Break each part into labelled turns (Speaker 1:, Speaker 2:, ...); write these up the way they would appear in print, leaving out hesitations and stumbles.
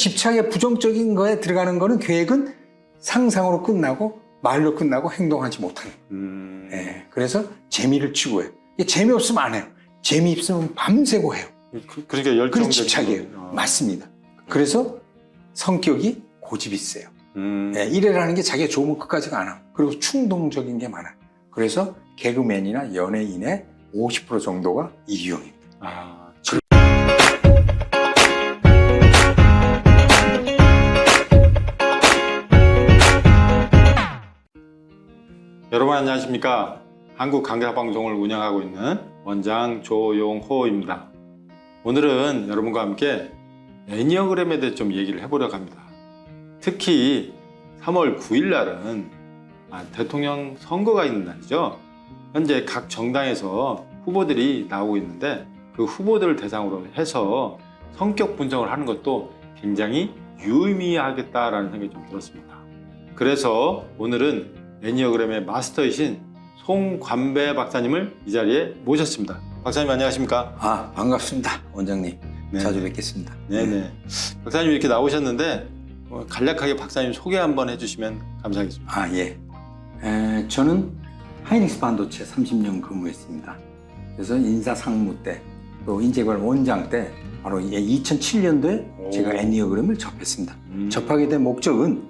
Speaker 1: 집착의 부정적인 거에 들어가는 거는 계획은 상상으로 끝나고 말로 끝나고 행동하지 못하는. 예, 그래서 재미를 추구해요. 재미없으면 안 해요. 재미있으면 밤새고 해요.
Speaker 2: 그러니까 열정적인.
Speaker 1: 그게 집착이에요. 맞습니다. 그래서 성격이 고집이 세요. 예, 일이라는 게 자기가 좋으면 끝까지가 안 하고, 그리고 충동적인 게 많아요. 그래서 개그맨이나 연예인의 50% 정도가 이 유형입니다.
Speaker 2: 여러분 안녕하십니까? 한국 강좌방송을 운영하고 있는 원장 조용호입니다. 오늘은 여러분과 함께 애니어그램에 대해 좀 얘기를 해보려고 합니다. 특히 3월 9일 날은 대통령 선거가 있는 날이죠. 현재 각 정당에서 후보들이 나오고 있는데 그 후보들을 대상으로 해서 성격 분석을 하는 것도 굉장히 유의미하겠다라는 생각이 좀 들었습니다. 그래서 오늘은 애니어그램의 마스터이신 송관배 박사님을 이 자리에 모셨습니다. 박사님 안녕하십니까?
Speaker 1: 반갑습니다. 원장님.
Speaker 2: 네.
Speaker 1: 자주 뵙겠습니다.
Speaker 2: 네네. 박사님 이렇게 나오셨는데 간략하게 박사님 소개 한번 해주시면 감사하겠습니다.
Speaker 1: 예. 저는 하이닉스 반도체 30년 근무했습니다. 그래서 인사상무 때, 또 인재개발 원장 때 바로 2007년도에 제가 애니어그램을 접했습니다. 접하게 된 목적은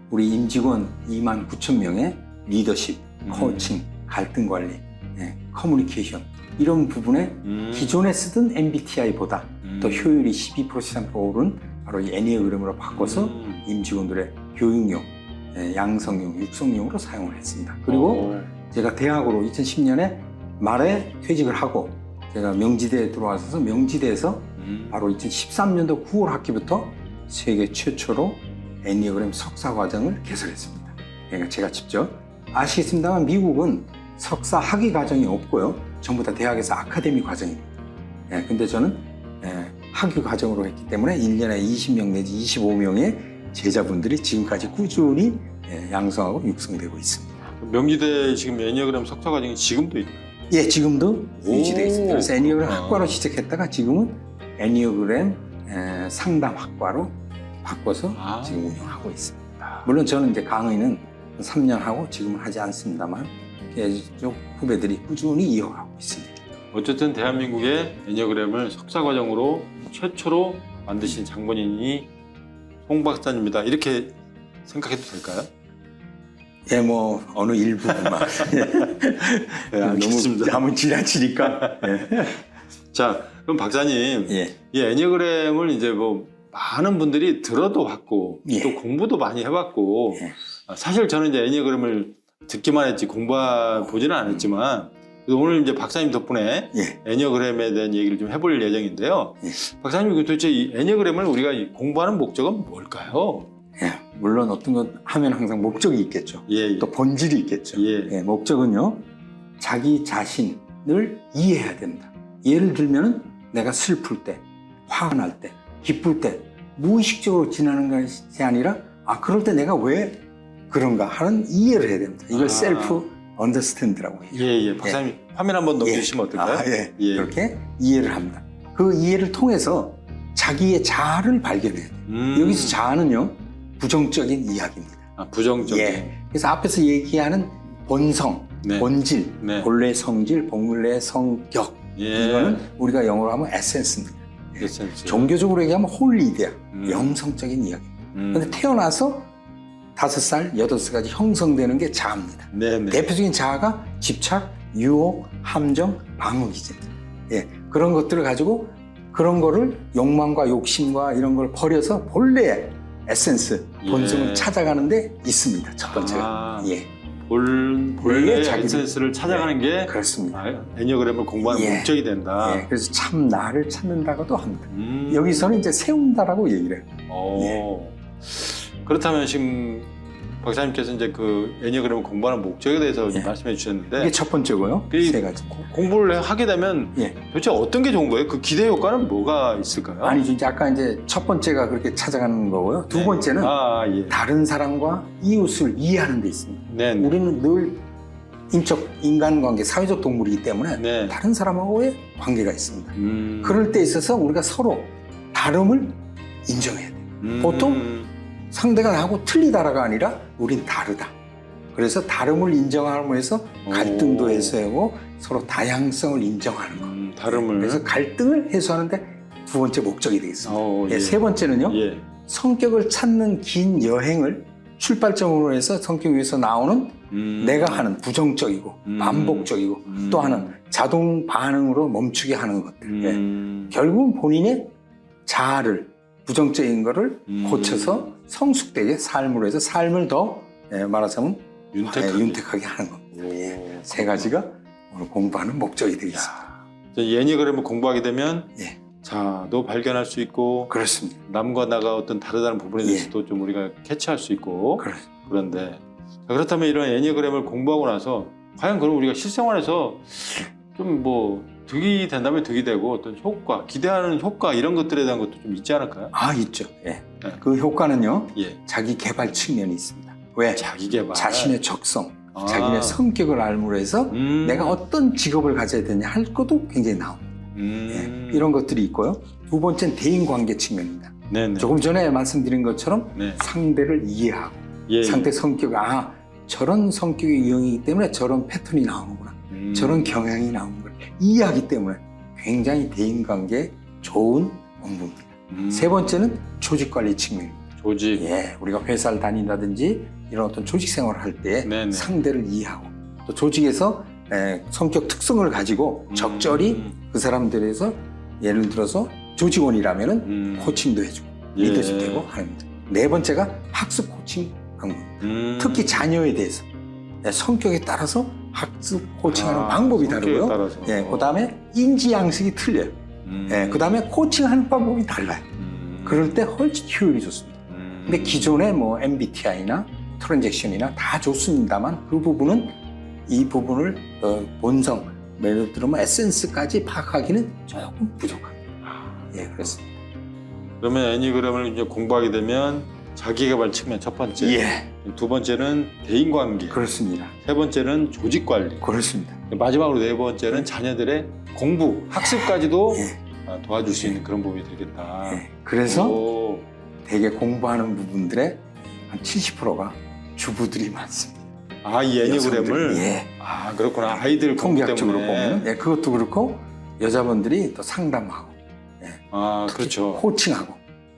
Speaker 1: 우리 임직원 2만 9천 명의 리더십, 코칭, 갈등 관리, 커뮤니케이션 이런 부분에 기존에 쓰던 MBTI보다 더 효율이 12% 13% 오른 바로 이 애니어그램으로 바꿔서 임직원들의 교육용, 양성용, 육성용으로 사용을 했습니다. 그리고 제가 대학으로 2010년에 말에 퇴직을 하고 제가 명지대에 들어와서 명지대에서 바로 2013년도 9월 학기부터 세계 최초로 애니어그램 석사 과정을 개설했습니다. 그러니까 제가 직접 아시겠습니다만 미국은 석사 학위 과정이 없고요. 전부 다 대학에서 아카데미 과정입니다. 근데 저는 학위 과정으로 했기 때문에 1년에 20명 내지 25명의 제자분들이 지금까지 꾸준히 양성하고 육성되고 있습니다.
Speaker 2: 명지대 지금 애니어그램 석사 과정이 지금도 있나요?
Speaker 1: 예, 지금도 유지되어 있습니다. 그래서 애니어그램 학과로 시작했다가 지금은 애니어그램 상담 학과로 바꿔서 지금 운영하고 있습니다. 물론 저는 이제 강의는 3년 하고 지금은 하지 않습니다만 계속 후배들이 꾸준히 이어가고 있습니다.
Speaker 2: 어쨌든 대한민국의 애니어그램을 석사 과정으로 최초로 만드신 장본인이 송 박사님이다 이렇게 생각해도 될까요?
Speaker 1: 예, 뭐 어느 일부분만 너무 지나치니까.
Speaker 2: 자, 그럼 박사님, 이 애니어그램을 이제 뭐 많은 분들이 들어도 봤고 또 공부도 많이 해봤고 사실 저는 이제 애니어그램을 듣기만 했지 보지는 않았지만 오늘 이제 박사님 덕분에 애니어그램에 대한 얘기를 좀 해볼 예정인데요. 박사님 도대체 이 애니어그램을 우리가 공부하는 목적은 뭘까요?
Speaker 1: 물론 어떤 것 하면 항상 목적이 있겠죠. 또 본질이 있겠죠. 목적은요, 자기 자신을 이해해야 된다. 예를 들면 내가 슬플 때, 화가 날 때, 기쁠 때 무의식적으로 지나는 것이 아니라 그럴 때 내가 왜 그런가 하는 이해를 해야 됩니다. 이걸 셀프 언더스탠드라고 해요.
Speaker 2: 박사님 화면 한번 넘겨주시면 어떨까요?
Speaker 1: 그렇게 이해를 합니다. 그 이해를 통해서 자기의 자아를 발견해야 돼요. 여기서 자아는요, 부정적인 이야기입니다.
Speaker 2: 부정적인.
Speaker 1: 그래서 앞에서 얘기하는 본성, 본질, 본래 성질, 본래 성격 이거는 우리가 영어로 하면 에센스입니다. 종교적으로 얘기하면 홀리이데아, 영성적인 이야기. 근데 태어나서 5살, 8살까지 형성되는 게 자아입니다. 대표적인 자아가 집착, 유혹, 함정, 방어기제입니다. 그런 것들을 가지고 그런 거를 욕망과 욕심과 이런 걸 버려서 본래의 에센스, 본성을 찾아가는 데 있습니다. 첫 번째가.
Speaker 2: 본래의 에센스를 찾아가는 게
Speaker 1: 그렇습니다.
Speaker 2: 애니어그램을 공부하는 목적이 된다.
Speaker 1: 그래서 참 나를 찾는다고도 합니다. 여기서는 이제 세운다라고 얘기를 해요.
Speaker 2: 그렇다면 지금 박사님께서 이제 그 애니어그램을 공부하는 목적에 대해서 말씀해 주셨는데
Speaker 1: 이게 첫 번째고요. 세 가지.
Speaker 2: 공부를 하게 되면 도대체 어떤 게 좋은 거예요? 그 기대 효과는 뭐가 있을까요?
Speaker 1: 아니죠. 이제 아까 이제 첫 번째가 그렇게 찾아가는 거고요. 두 번째는 다른 사람과 이웃을 이해하는 데 있습니다. 우리는 늘 인간관계, 사회적 동물이기 때문에 다른 사람하고의 관계가 있습니다. 그럴 때 있어서 우리가 서로 다름을 인정해야 돼요. 보통 상대가 나하고 틀리다라가 아니라 우린 다르다. 그래서 다름을 인정함으로해서 갈등도 해소하고 서로 다양성을 인정하는 거.
Speaker 2: 다름을.
Speaker 1: 그래서 갈등을 해소하는데 두 번째 목적이 되겠습니다.
Speaker 2: 예.
Speaker 1: 세 번째는요.
Speaker 2: 예.
Speaker 1: 성격을 찾는 긴 여행을 출발점으로 해서 성격 위에서 나오는 내가 하는 부정적이고 반복적이고 또 하는 자동 반응으로 멈추게 하는 것들. 예. 결국은 본인의 자아를 부정적인 거를 고쳐서 성숙되게 삶으로 해서 삶을 더 말하자면 윤택하게 하는 겁니다. 예. 세 가지가 오늘 공부하는 목적이 되겠습니다.
Speaker 2: 애니그램을 공부하게 되면
Speaker 1: 예.
Speaker 2: 자아도 발견할 수 있고
Speaker 1: 그렇습니다.
Speaker 2: 남과 나가 어떤 다르다는 부분에 대해서도 좀 우리가 캐치할 수 있고 그런데 그렇다면 이런 애니그램을 공부하고 나서 과연 그럼 우리가 실생활에서 좀 뭐 득이 된다면 득이 되고 어떤 효과, 기대하는 효과 이런 것들에 대한 것도 좀 있지 않을까요?
Speaker 1: 아, 있죠. 예. 그 효과는요.
Speaker 2: 예.
Speaker 1: 자기 개발 측면이 있습니다. 왜?
Speaker 2: 자기 개발.
Speaker 1: 자신의 적성, 자기네 성격을 알므로 해서 내가 어떤 직업을 가져야 되냐 할 것도 굉장히 나옵니다. 예. 이런 것들이 있고요. 두 번째는 대인관계 측면입니다.
Speaker 2: 네네.
Speaker 1: 조금 전에 말씀드린 것처럼
Speaker 2: 네.
Speaker 1: 상대를 이해하고
Speaker 2: 예.
Speaker 1: 상대 성격, 저런 성격의 유형이기 때문에 저런 패턴이 나오는구나. 저런 경향이 나오는 걸 이해하기 때문에 굉장히 대인관계에 좋은 공부입니다. 세 번째는 조직관리 측면입니다.
Speaker 2: 조직.
Speaker 1: 예, 우리가 회사를 다닌다든지 이런 어떤 조직 생활을 할 때 상대를 이해하고 또 조직에서 성격 특성을 가지고 적절히 그 사람들에서 예를 들어서 조직원이라면은 코칭도 해주고 리더십도 되고 합니다. 네 번째가 학습 코칭 방법입니다. 특히 자녀에 대해서 성격에 따라서 학습 코칭하는 방법이 다르고요. 예, 그다음에 인지 양식이 틀려요. 예, 그다음에 코칭하는 방법이 달라요. 그럴 때 훨씬 효율이 좋습니다. 근데 기존의 뭐 MBTI나 트랜잭션이나 다 좋습니다만 그 부분은 이 부분을 본성, 예를 들면 에센스까지 파악하기는 조금 부족합니다. 예, 그렇습니다.
Speaker 2: 그러면 애니그램을 이제 공부하게 되면 자기개발 측면 첫 번째,
Speaker 1: 예,
Speaker 2: 두 번째는 대인관계,
Speaker 1: 그렇습니다.
Speaker 2: 세 번째는 조직관리,
Speaker 1: 그렇습니다.
Speaker 2: 마지막으로 네 번째는 자녀들의 공부, 학습까지도
Speaker 1: 예.
Speaker 2: 도와줄 수 있는 그런 부분이 되겠다.
Speaker 1: 예, 그래서 되게 공부하는 부분들의 한 70%가 주부들이 많습니다.
Speaker 2: 이 애니그램을
Speaker 1: 예.
Speaker 2: 그렇구나. 아이들 공부
Speaker 1: 통계학적으로
Speaker 2: 때문에.
Speaker 1: 보면 예, 그것도 그렇고 여자분들이 또 상담하고
Speaker 2: 그렇죠.
Speaker 1: 코칭하고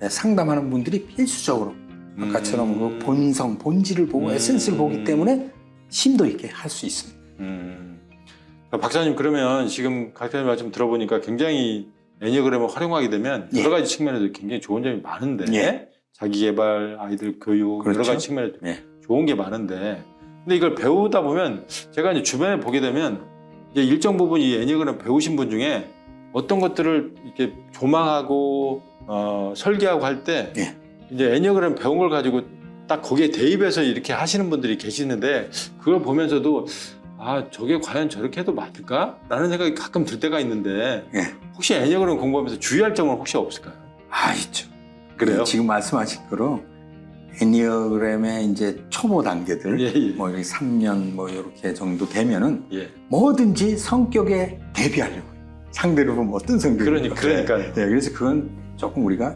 Speaker 1: 상담하는 분들이 필수적으로 아까처럼 그 본성, 본질을 보고 에센스를 보기 때문에 심도 있게 할 수 있습니다.
Speaker 2: 박사님 그러면 지금 박사님 말씀 들어보니까 굉장히 애니그램을 활용하게 되면 여러 가지 측면에서 굉장히 좋은 점이 많은데 자기개발, 아이들 교육
Speaker 1: 그렇죠.
Speaker 2: 여러 가지 측면에서 좋은 게 많은데 근데 이걸 배우다 보면 제가 이제 주변에 보게 되면 이제 일정 부분 이 애니그램 배우신 분 중에 어떤 것들을 이렇게 조망하고 설계하고 할 때 이제 애니그램 배운 걸 가지고 딱 거기에 대입해서 이렇게 하시는 분들이 계시는데 그걸 보면서도 저게 과연 저렇게 해도 맞을까? 라는 생각이 가끔 들 때가 있는데 혹시 애니그램 공부하면서 주의할 점은 혹시 없을까요?
Speaker 1: 있죠.
Speaker 2: 그래요?
Speaker 1: 지금 말씀하신 거로 애니어그램의 이제 초보 단계들 뭐 이렇게 3년 뭐 이렇게 정도 되면은 뭐든지 성격에 대비하려고 상대를 보면 어떤 성격인가.
Speaker 2: 그러니까요.
Speaker 1: 그래서 그건 조금 우리가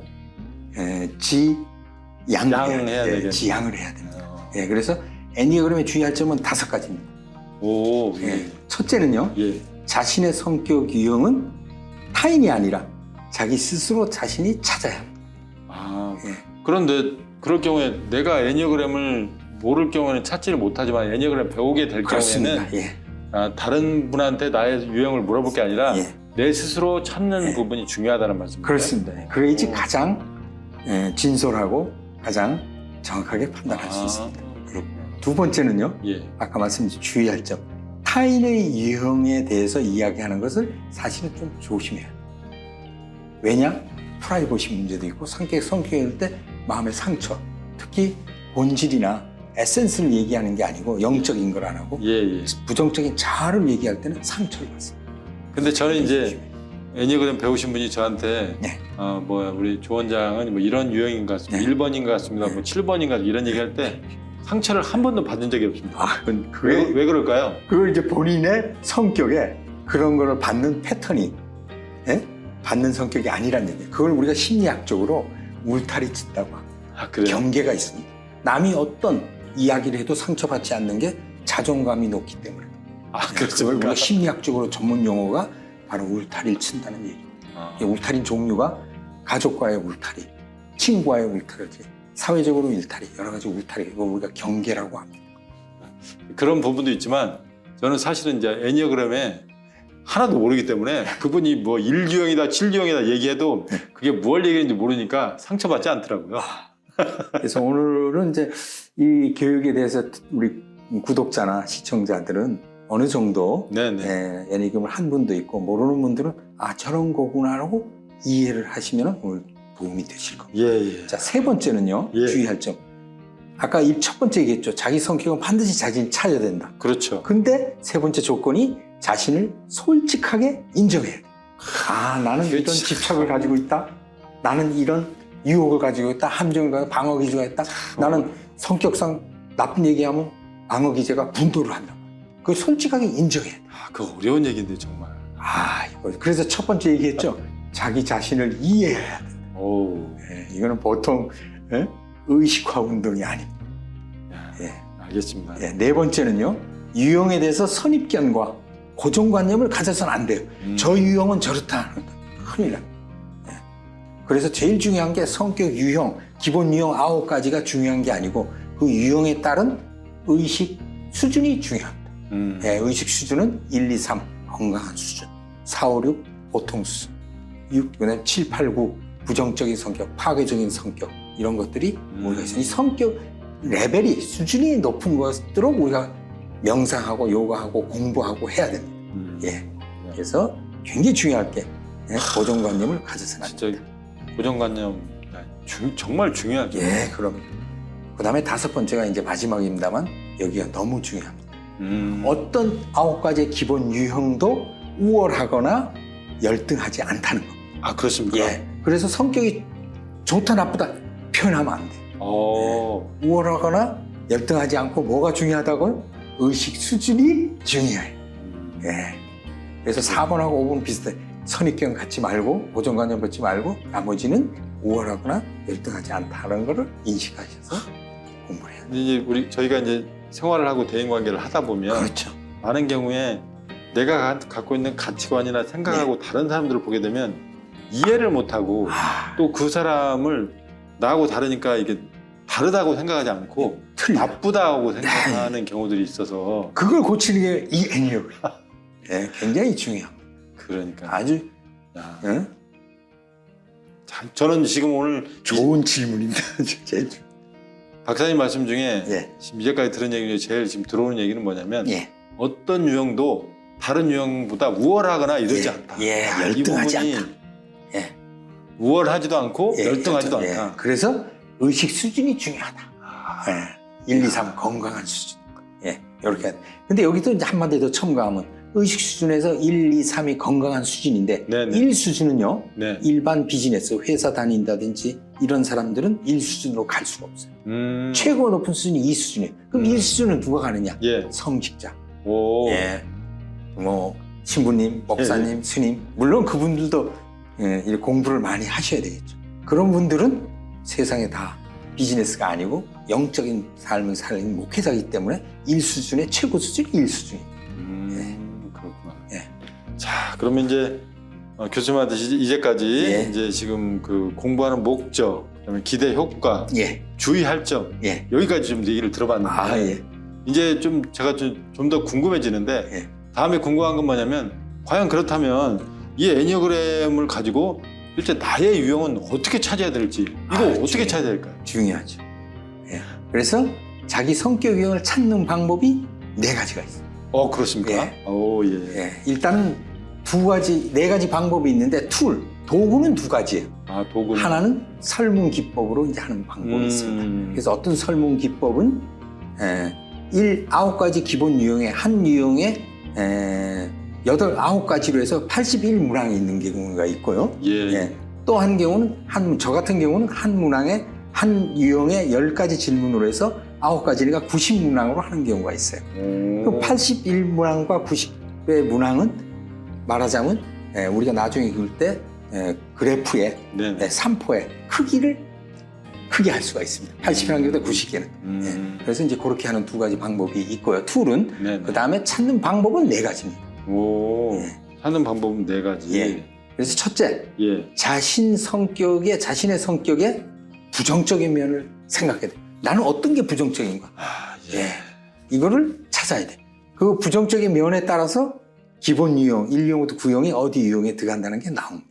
Speaker 1: 지양해야 되겠네. 지양을 해야 됩니다. 그래서 애니어그램에 주의할 점은 5가지입니다. 첫째는요. 자신의 성격 유형은 타인이 아니라 자기 스스로 자신이 찾아야 합니다.
Speaker 2: 그런데 그럴 경우에 내가 애니어그램을 모를 경우에는 찾지를 못하지만 애니어그램 배우게 될 경우에는 다른 분한테 나의 유형을 물어볼 게 아니라 내 스스로 찾는 부분이 중요하다는 말씀입니다.
Speaker 1: 그렇습니다. 그래야지 가장 진솔하고 가장 정확하게 판단할 수 있습니다. 두 번째는요. 아까 말씀드린 주의할 점. 타인의 유형에 대해서 이야기하는 것을 사실은 좀 조심해야 해요. 왜냐? 프라이버시 문제도 있고 성격일 때 마음의 상처, 특히 본질이나 에센스를 얘기하는 게 아니고 영적인 걸 안 하고 부정적인 자아를 얘기할 때는 상처를 받습니다.
Speaker 2: 근데 저는 이제 애니그램 배우신 분이 저한테 우리 조 원장은 뭐 이런 유형인 것 같습니다. 1번인 것 같습니다. 뭐 7번인 것 이런 얘기할 때 상처를 한 번도 받은 적이 없습니다. 왜 그럴까요?
Speaker 1: 그걸 이제 본인의 성격에 그런 거를 받는 패턴이 받는 성격이 아니란 얘기예요. 그걸 우리가 심리학적으로 울타리 친다고 합니다.
Speaker 2: 아, 그래요?
Speaker 1: 경계가 있습니다. 남이 어떤 이야기를 해도 상처받지 않는 게 자존감이 높기 때문에.
Speaker 2: 아,
Speaker 1: 그걸
Speaker 2: 그렇습니까?
Speaker 1: 우리가 심리학적으로 전문 용어가 바로 울타리를 친다는 얘기입니다.
Speaker 2: 아,
Speaker 1: 이 울타리 종류가 가족과의 울타리, 친구와의 울타리, 사회적으로 울타리, 여러 가지 울타리, 이거 우리가 경계라고 합니다.
Speaker 2: 그런 부분도 있지만 저는 사실은 이제 애니어그램에 하나도 모르기 때문에 그분이 뭐 1유형이다 7유형이다 얘기해도 그게 뭘 얘기하는지 모르니까 상처받지 않더라고요.
Speaker 1: 그래서 오늘은 이제 이 교육에 대해서 우리 구독자나 시청자들은 어느 정도
Speaker 2: 네네.
Speaker 1: 애니금을 한 분도 있고 모르는 분들은 아 저런 거구나라고 이해를 하시면 오늘 도움이 되실 겁니다.
Speaker 2: 예, 예.
Speaker 1: 자, 세 번째는요.
Speaker 2: 예.
Speaker 1: 주의할 점. 아까 첫 번째 얘기했죠. 자기 성격은 반드시 자신이 찾아야 된다.
Speaker 2: 그렇죠.
Speaker 1: 근데 세 번째 조건이 자신을 솔직하게 인정해야 돼. 아, 나는 이런
Speaker 2: 그렇지.
Speaker 1: 집착을 가지고 있다. 나는 이런 유혹을 가지고 있다. 함정을 가지고 방어 기제가 있다. 나는 성격상 나쁜 얘기하면 방어 기제가 분도를 한다. 그걸 솔직하게 인정해야 돼.
Speaker 2: 아, 그거 어려운 얘기인데 정말.
Speaker 1: 아, 이거 그래서 첫 번째 얘기했죠. 자기 자신을 이해해야 돼.
Speaker 2: 오.
Speaker 1: 이거는 보통 의식화 운동이 아닙니다.
Speaker 2: 야,
Speaker 1: 예.
Speaker 2: 알겠습니다.
Speaker 1: 네 번째는요. 유형에 대해서 선입견과 고정관념을 가져서는 안 돼요. 저 유형은 저렇다. 큰일 납니다. 예. 그래서 제일 중요한 게 성격 유형, 기본 유형 9가지가 중요한 게 아니고 그 유형에 따른 의식 수준이 중요합니다. 예, 의식 수준은 1, 2, 3 건강한 수준, 4, 5, 6 보통 수준, 6, 그다음에 7, 8, 9 부정적인 성격, 파괴적인 성격 이런 것들이 우리가 있어요. 이 성격 레벨이 수준이 높은 것들을 우리가 명상하고 요가하고 공부하고 해야 됩니다. 예. 그래서 굉장히 중요할 게 고정관념을 가져서는 안
Speaker 2: 진짜
Speaker 1: 됩니다.
Speaker 2: 고정관념 정말 중요하죠.
Speaker 1: 예, 그럼. 그다음에 다섯 번째가 이제 마지막입니다만 여기가 너무 중요합니다. 어떤 9가지의 기본 유형도 우월하거나 열등하지 않다는 겁니다.
Speaker 2: 아, 그렇습니까?
Speaker 1: 예. 그래서 성격이 좋다 나쁘다 표현하면 안 돼요. 우월하거나 열등하지 않고 뭐가 중요하다고요? 의식 수준이 중요해요. 예. 그래서 4번하고 5번 비슷해. 선입견 갖지 말고 고정관념 갖지 말고 나머지는 우월하거나 열등하지 않다는 것을 인식하셔서 공부를 해야 돼요.
Speaker 2: 이제 저희가 이제 생활을 하고 대인 관계를 하다 보면
Speaker 1: 그렇죠.
Speaker 2: 많은 경우에 내가 갖고 있는 가치관이나 생각하고 다른 사람들을 보게 되면 이해를 못하고 또 그 사람을 나하고 다르니까 이게 다르다고 생각하지 않고
Speaker 1: 틀려.
Speaker 2: 나쁘다고 생각하는 경우들이 있어서
Speaker 1: 그걸 고치는 게 이 애니어그램. 예, 굉장히 중요합니다.
Speaker 2: 그러니까
Speaker 1: 아주
Speaker 2: 야,
Speaker 1: 예?
Speaker 2: 저는 지금 오늘
Speaker 1: 좋은 질문입니다. 제일
Speaker 2: 박사님 말씀 중에
Speaker 1: 예.
Speaker 2: 지금 이제까지 들은 얘기 중에 제일 지금 들어오는 얘기는 뭐냐면
Speaker 1: 예.
Speaker 2: 어떤 유형도 다른 유형보다 우월하거나 이러지 않다.
Speaker 1: 예,
Speaker 2: 이
Speaker 1: 열등하지
Speaker 2: 부분이
Speaker 1: 않다. 예.
Speaker 2: 우월하지도 않고
Speaker 1: 예,
Speaker 2: 열등하지도
Speaker 1: 예.
Speaker 2: 않다.
Speaker 1: 그래서 의식 수준이 중요하다. 예. 1, 2, 3 건강한 수준. 예. 이렇게. 근데 여기도 이제 한마디 더 첨가하면 의식 수준에서 1, 2, 3이 건강한 수준인데
Speaker 2: 네네.
Speaker 1: 1 수준은요.
Speaker 2: 네.
Speaker 1: 일반 비즈니스, 회사 다닌다든지 이런 사람들은 1 수준으로 갈 수가 없어요. 최고 높은 수준이 2 수준이에요. 그럼 1 수준은 누가 가느냐?
Speaker 2: 예.
Speaker 1: 성직자.
Speaker 2: 오.
Speaker 1: 예. 뭐 신부님, 목사님, 스님 물론 그분들도 이 공부를 많이 하셔야 되겠죠. 그런 분들은 세상에 다 비즈니스가 아니고 영적인 삶을 살는 목회자이기 때문에 1 수준의 최고 수준이 1 수준입니다.
Speaker 2: 그렇구나.
Speaker 1: 예.
Speaker 2: 자, 그러면 이제 교수님한테 이제까지
Speaker 1: 예.
Speaker 2: 이제 지금 그 공부하는 목적, 그다음에 기대 효과,
Speaker 1: 예.
Speaker 2: 주의할 점
Speaker 1: 예.
Speaker 2: 여기까지 좀 얘기를 들어봤는데
Speaker 1: 아, 예.
Speaker 2: 이제 좀 제가 좀 더 궁금해지는데
Speaker 1: 예.
Speaker 2: 다음에 궁금한 건 뭐냐면 과연 그렇다면 이 애니어그램을 가지고 실제 나의 유형은 어떻게 찾아야 될지 이거 어떻게 찾아야 될까요?
Speaker 1: 중요하죠. 예. 그래서 자기 성격 유형을 찾는 방법이 4가지가 있어요.
Speaker 2: 그렇습니까?
Speaker 1: 예.
Speaker 2: 오, 예.
Speaker 1: 예. 일단은 4가지 방법이 있는데 도구는 2가지예요.
Speaker 2: 아, 도구는
Speaker 1: 하나는 설문 기법으로 이제 하는 방법이 있습니다. 그래서 어떤 설문 기법은 9가지 기본 유형의 한 유형에 9가지로 해서 81문항이 있는 경우가 있고요.
Speaker 2: 예.
Speaker 1: 또 한 경우는 저 같은 경우는 한 문항에 한 유형에 10가지 질문으로 해서 9가지니까 90문항으로 하는 경우가 있어요. 그 81문항과 90의 문항은 말하자면 우리가 나중에 그릴 때 그래프에
Speaker 2: 네네.
Speaker 1: 3포의 크기를 크게 할 수가 있습니다. 80개나 90개는. 그래서 이제 그렇게 하는 두 가지 방법이 있고요. 툴은
Speaker 2: 네.
Speaker 1: 그 다음에 찾는 방법은 네 가지입니다.
Speaker 2: 오. 찾는 방법은 네 가지.
Speaker 1: 예. 그래서 첫째,
Speaker 2: 예.
Speaker 1: 자신의 성격에 부정적인 면을 생각해야 돼. 나는 어떤 게 부정적인가?
Speaker 2: 아,
Speaker 1: 예. 이거를 찾아야 돼. 그 부정적인 면에 따라서 기본 유형, 1유형부터 9유형이 어디 유형에 들어간다는 게 나옵니다.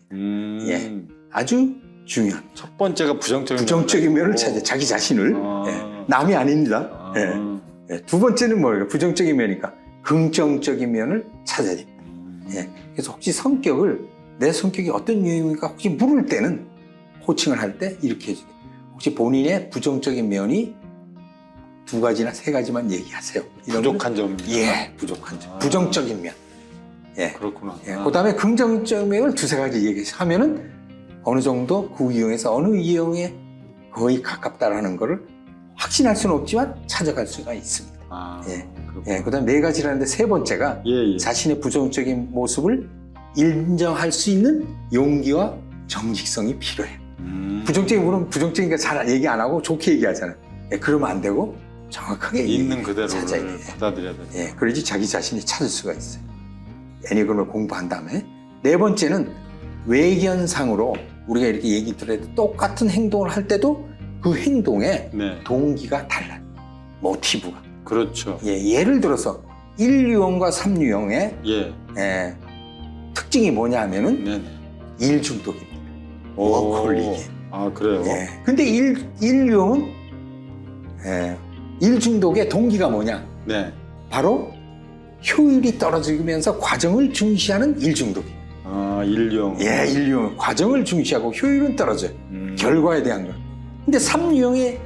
Speaker 1: 예. 아주 중요한.
Speaker 2: 첫 번째가
Speaker 1: 부정적인 면을 찾아, 자기 자신을.
Speaker 2: 아.
Speaker 1: 예. 남이 아닙니다.
Speaker 2: 아.
Speaker 1: 예. 예. 두 번째는 뭐예요? 부정적인 면이니까 긍정적인 면을 찾아야 됩니다. 예. 그래서 혹시 내 성격이 어떤 유형입니까? 혹시 물을 때는 코칭을 할 때 이렇게 해주세요. 혹시 본인의 부정적인 면이 두 가지나 세 가지만 얘기하세요. 이런
Speaker 2: 부족한 점.
Speaker 1: 예, 부족한 점.
Speaker 2: 아.
Speaker 1: 부정적인 면. 예.
Speaker 2: 그렇구나.
Speaker 1: 예. 그 다음에 긍정적인 면을 두세 가지 얘기하면은 어느 정도 그 유형에서 어느 유형에 거의 가깝다라는 거를 확신할 수는 없지만 찾아갈 수가 있습니다.
Speaker 2: 아,
Speaker 1: 예.
Speaker 2: 그렇구나.
Speaker 1: 예. 그 다음에 네 가지라는데 세 번째가
Speaker 2: 예.
Speaker 1: 자신의 부정적인 모습을 인정할 수 있는 용기와 정직성이 필요해요. 부정적인 부분은 부정적이니까 잘 얘기 안 하고 좋게 얘기하잖아요. 예, 그러면 안 되고 정확하게
Speaker 2: 있는 그대로를
Speaker 1: 찾아야 돼요.
Speaker 2: 받아들여야 돼.
Speaker 1: 예, 그래야지 자기 자신이 찾을 수가 있어요. 애니그램을 공부한 다음에 네 번째는 외견상으로 우리가 이렇게 얘기 들어도 똑같은 행동을 할 때도 그 행동에
Speaker 2: 네.
Speaker 1: 동기가 달라요. 모티브가.
Speaker 2: 그렇죠.
Speaker 1: 예, 예를 들어서 1유형과 3유형의
Speaker 2: 예.
Speaker 1: 특징이 뭐냐 하면은
Speaker 2: 네네.
Speaker 1: 일 중독입니다. 워커홀릭이.
Speaker 2: 아, 그래요?
Speaker 1: 예. 근데 1유형은 일 중독의 동기가 뭐냐?
Speaker 2: 네.
Speaker 1: 바로 효율이 떨어지면서 과정을 중시하는 일 중독이에요.
Speaker 2: 아, 일용.
Speaker 1: 예, 1유형은 과정을 중시하고 효율은 떨어져요. 결과에 대한 거. 근데 3유형의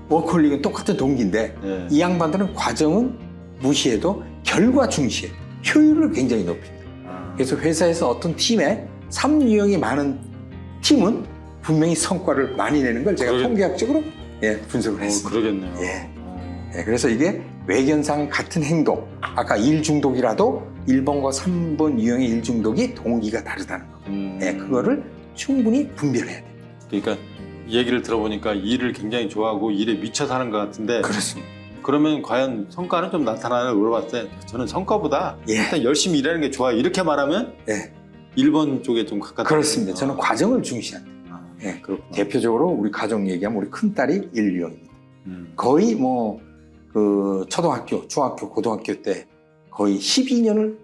Speaker 1: 워커홀릭은 똑같은 동기인데
Speaker 2: 네.
Speaker 1: 이 양반들은 과정은 무시해도 결과 중시해. 효율을 굉장히 높입니다.
Speaker 2: 아,
Speaker 1: 그래서 회사에서 어떤 팀에 3유형이 많은 팀은 분명히 성과를 많이 내는 걸 제가 통계학적으로 분석을 했습니다.
Speaker 2: 그러겠네요.
Speaker 1: 예. 예, 그래서 이게 외견상 같은 행동, 아까 일 중독이라도 1번과 3번 유형의 일 중독이 동기가 다르다는 거. 예, 그거를 충분히 분별해야 돼요.
Speaker 2: 그러니까 얘기를 들어보니까 일을 굉장히 좋아하고 일에 미쳐 사는 것 같은데
Speaker 1: 그렇습니다.
Speaker 2: 그러면 과연 성과는 좀 나타나나 물어봤을 때 저는 성과보다
Speaker 1: 예.
Speaker 2: 일단 열심히 일하는 게 좋아요. 이렇게 말하면
Speaker 1: 예.
Speaker 2: 1번 쪽에 좀 가깝다.
Speaker 1: 그렇습니다. 저는 과정을 중시한다. 예.
Speaker 2: 그렇구나.
Speaker 1: 대표적으로 우리 가족 얘기하면 우리 큰딸이 1유형입니다. 거의 초등학교, 중학교, 고등학교 때 거의 12년을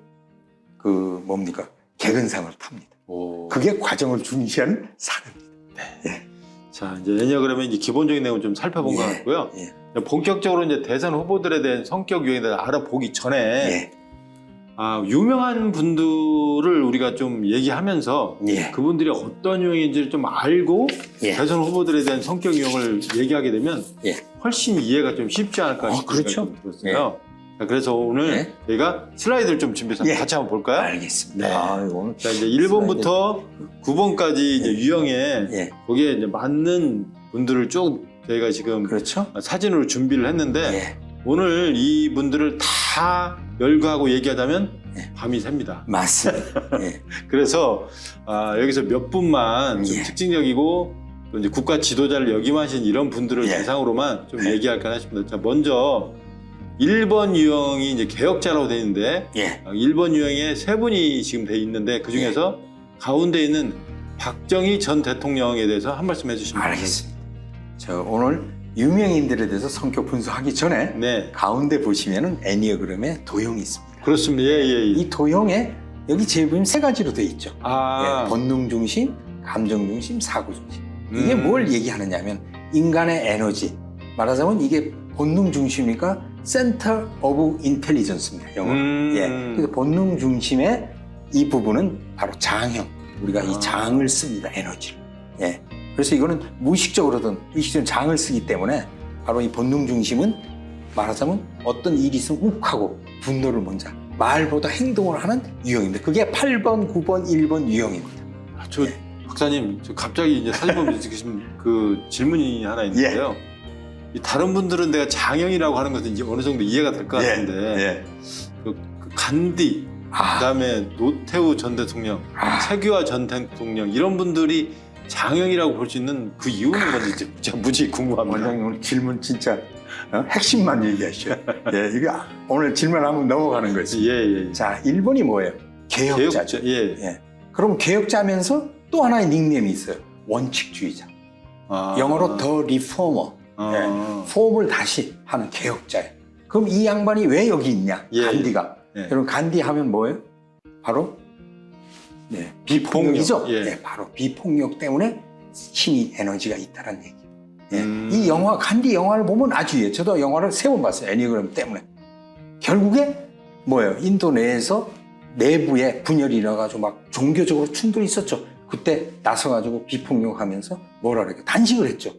Speaker 1: 개근상을 탑니다.
Speaker 2: 오.
Speaker 1: 그게 과정을 중시하는 사람입니다.
Speaker 2: 자, 이제 애니어그램의 이제 기본적인 내용을 좀 살펴본 것 같고요.
Speaker 1: 예.
Speaker 2: 본격적으로 이제 대선 후보들에 대한 성격 유형에 대해서 알아보기 전에
Speaker 1: 예.
Speaker 2: 유명한 분들을 우리가 좀 얘기하면서
Speaker 1: 예.
Speaker 2: 그분들이 어떤 유형인지를 좀 알고
Speaker 1: 예.
Speaker 2: 대선 후보들에 대한 성격 유형을 얘기하게 되면
Speaker 1: 예.
Speaker 2: 훨씬 이해가 좀 쉽지 않을까 싶은
Speaker 1: 그렇죠.
Speaker 2: 생각이 좀 들었어요. 자, 그래서 오늘 저희가 슬라이드를 좀 준비해서
Speaker 1: 예.
Speaker 2: 같이 한번 볼까요?
Speaker 1: 알겠습니다.
Speaker 2: 네.
Speaker 1: 오늘
Speaker 2: 자, 이제 1번부터 9번까지 이제 유형에
Speaker 1: 예.
Speaker 2: 거기에 이제 맞는 분들을 쭉 저희가 지금
Speaker 1: 그렇죠.
Speaker 2: 사진으로 준비를 했는데
Speaker 1: 예.
Speaker 2: 오늘 이 분들을 다 열거하고 얘기하자면
Speaker 1: 예.
Speaker 2: 밤이 셉니다.
Speaker 1: 맞습니다. 예.
Speaker 2: 그래서 여기서 몇 분만 좀
Speaker 1: 예.
Speaker 2: 특징적이고 또 이제 국가 지도자를 역임하신 이런 분들을
Speaker 1: 예.
Speaker 2: 대상으로만 좀
Speaker 1: 예.
Speaker 2: 얘기할까 싶습니다. 자, 먼저 1번 유형이 이제 개혁자라고 되어 있는데
Speaker 1: 예.
Speaker 2: 1번 유형에 세 분이 지금 돼 있는데 그 중에서 가운데 있는 박정희 전 대통령에 대해서 한 말씀 해주시면
Speaker 1: 알겠습니다. 저 오늘 유명인들에 대해서 성격 분석하기 전에
Speaker 2: 네,
Speaker 1: 가운데 보시면은 애니어그램에 도형이 있습니다.
Speaker 2: 그렇습니다. 예.
Speaker 1: 이 도형에 여기 제보면 세 가지로 되어 있죠.
Speaker 2: 아,
Speaker 1: 예, 본능 중심, 감정 중심, 사고 중심. 이게
Speaker 2: 음.
Speaker 1: 뭘 얘기하느냐면 인간의 에너지. 말하자면 이게 본능 중심이니까 Center of Intelligence입니다. 영어. 예. 그래서 본능 중심의 이 부분은 바로 장형. 우리가 이 장을 씁니다. 에너지를. 예. 그래서 이거는 무의식적으로든 의식적으로 장을 쓰기 때문에 바로 이 본능 중심은 말하자면 어떤 일이 있으면 욱하고 분노를 먼저 말보다 행동을 하는 유형입니다. 그게 8번, 9번, 1번 유형입니다.
Speaker 2: 저 박사님, 저 갑자기 이제 사진 보면 지금 그 질문이 하나 있는데요. 이 다른 분들은 내가 장형이라고 하는 것은 이제 어느 정도 이해가 될 것 같은데 그 간디, 그다음에 노태우 전 대통령, 최규하 전 대통령 이런 분들이 장형이라고 볼 수 있는 그 이유는 뭔지 진짜 무지 궁금합니다.
Speaker 1: 원장님 오늘 질문 진짜 핵심만 얘기하셔. 예, 이게 오늘 질문하면 넘어가는 거지.
Speaker 2: 예, 예.
Speaker 1: 자, 1번이 뭐예요? 개혁자죠.
Speaker 2: 예.
Speaker 1: 예. 그럼 개혁자면서 또 하나의 닉네임이 있어요. 원칙주의자.
Speaker 2: 아.
Speaker 1: 영어로 더 리포머.
Speaker 2: 아.
Speaker 1: 폼을 다시 하는 개혁자예요. 그럼 이 양반이 왜 여기 있냐?
Speaker 2: 예.
Speaker 1: 간디가.
Speaker 2: 예.
Speaker 1: 여러분 간디 하면 뭐예요? 바로 비폭력이죠.
Speaker 2: 예.
Speaker 1: 예, 바로 비폭력 때문에 힘이 에너지가 있다는 얘기. 예.
Speaker 2: 음.
Speaker 1: 이 영화 간디 영화를 보면 아주 이해요. 저도 영화를 3번 봤어요. 애니그램 때문에. 결국에 뭐예요? 인도 내에서 내부에 분열이 일어나가지고 막 종교적으로 충돌이 있었죠. 그때 나서가지고 비폭력하면서 뭐라 그래요? 단식을 했죠.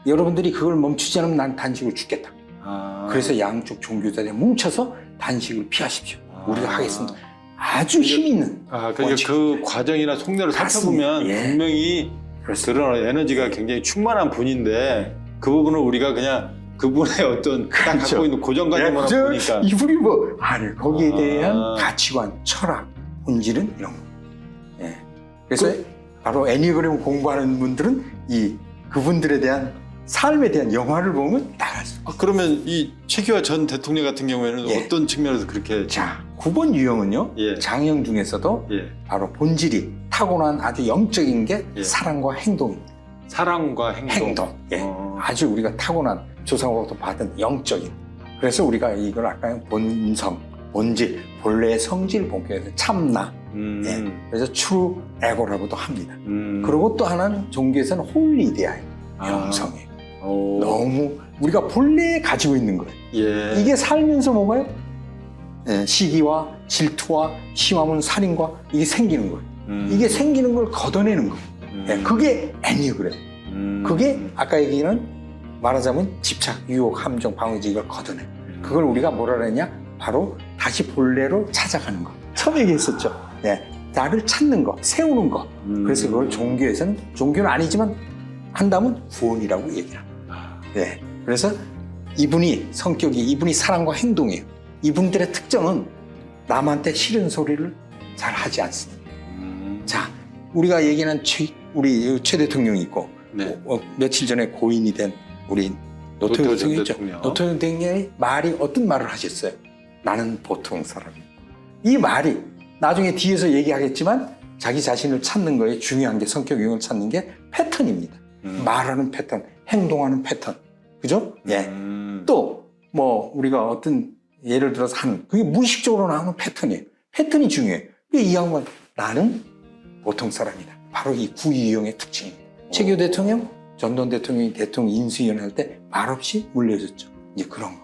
Speaker 1: 여러분들이 그걸 멈추지 않으면 난 단식을 죽겠다.
Speaker 2: 아.
Speaker 1: 그래서 양쪽 종교자들이 뭉쳐서 단식을 피하십시오.
Speaker 2: 아.
Speaker 1: 우리가 하겠습니다. 아주 힘 있는.
Speaker 2: 그러니까
Speaker 1: 원칙.
Speaker 2: 그 과정이나 속내를
Speaker 1: 맞습니다.
Speaker 2: 살펴보면
Speaker 1: 예.
Speaker 2: 분명히 그런 에너지가 굉장히 충만한 분인데 그 부분을 우리가 그냥 그분의 어떤 딱
Speaker 1: 그렇죠.
Speaker 2: 갖고 있는 고정관념으로 보니까
Speaker 1: 이분이 뭐 아니 거기에 대한
Speaker 2: 아.
Speaker 1: 가치관, 철학, 본질은 이런 거. 예. 그래서 바로 애니그램 공부하는 분들은 그분들에 대한 삶에 대한 영화를 보면 나갈 수.
Speaker 2: 그러면 이 최규하 전 대통령 같은 경우에는
Speaker 1: 예.
Speaker 2: 어떤 측면에서 그렇게
Speaker 1: 자, 9번 유형은요.
Speaker 2: 예.
Speaker 1: 장형 중에서도
Speaker 2: 예.
Speaker 1: 바로 본질이 타고난 아주 영적인 게
Speaker 2: 예.
Speaker 1: 사랑과 행동입니다.
Speaker 2: 사랑과 행동.
Speaker 1: 예.
Speaker 2: 어.
Speaker 1: 아주 우리가 타고난 조상으로부터 받은 영적인. 그래서 우리가 이걸 아까 본성, 본질, 본래의 성질 본격에서 참나. 예. 그래서 true ego라고도 합니다. 그리고 또 하나는 종교에서는 홀리 이데아예요. 영성이에요.
Speaker 2: 오.
Speaker 1: 너무 우리가 본래에 가지고 있는 거예요.
Speaker 2: 예.
Speaker 1: 이게 살면서 뭐가요? 예, 시기와 질투와 심함은 살인과 이게 생기는 거예요. 이게 생기는 걸 걷어내는 거예요. 예, 그게 애니그램. 그게 아까 얘기는 말하자면 집착, 유혹, 함정, 방어지 이걸 걷어내. 그걸 우리가 뭐라 그랬냐? 바로 다시 본래로 찾아가는 거. 처음 얘기했었죠. 예, 나를 찾는 거, 세우는 거. 그래서 그걸 종교에서는 종교는 아니지만 한다면 구원이라고 얘기를 합니다. 예, 그래서 이분이 사랑과 행동이에요. 이분들의 특징은 남한테 싫은 소리를 잘 하지 않습니다. 자, 우리가 얘기하는 우리 최 대통령이 있고
Speaker 2: 네.
Speaker 1: 며칠 전에 고인이 된 우리 노태우 대통령 있죠. 노태우 대통령이 어떤 말을 하셨어요? 나는 보통 사람이에요. 이 말이 나중에 뒤에서 얘기하겠지만 자기 자신을 찾는 거에 중요한 게 성격 유형을 찾는 게 패턴입니다. 말하는 패턴, 행동하는 패턴. 그죠? 예. 또 뭐 우리가 어떤 예를 들어서 그게 무의식적으로 나오는 패턴이에요. 패턴이 중요해요. 이 양반 나는 보통 사람이다. 바로 이 구유형의 특징입니다. 최규 대통령, 전두환 대통령이 대통령 인수위원회 할 때 말없이 물려줬죠. 이제 그런 거.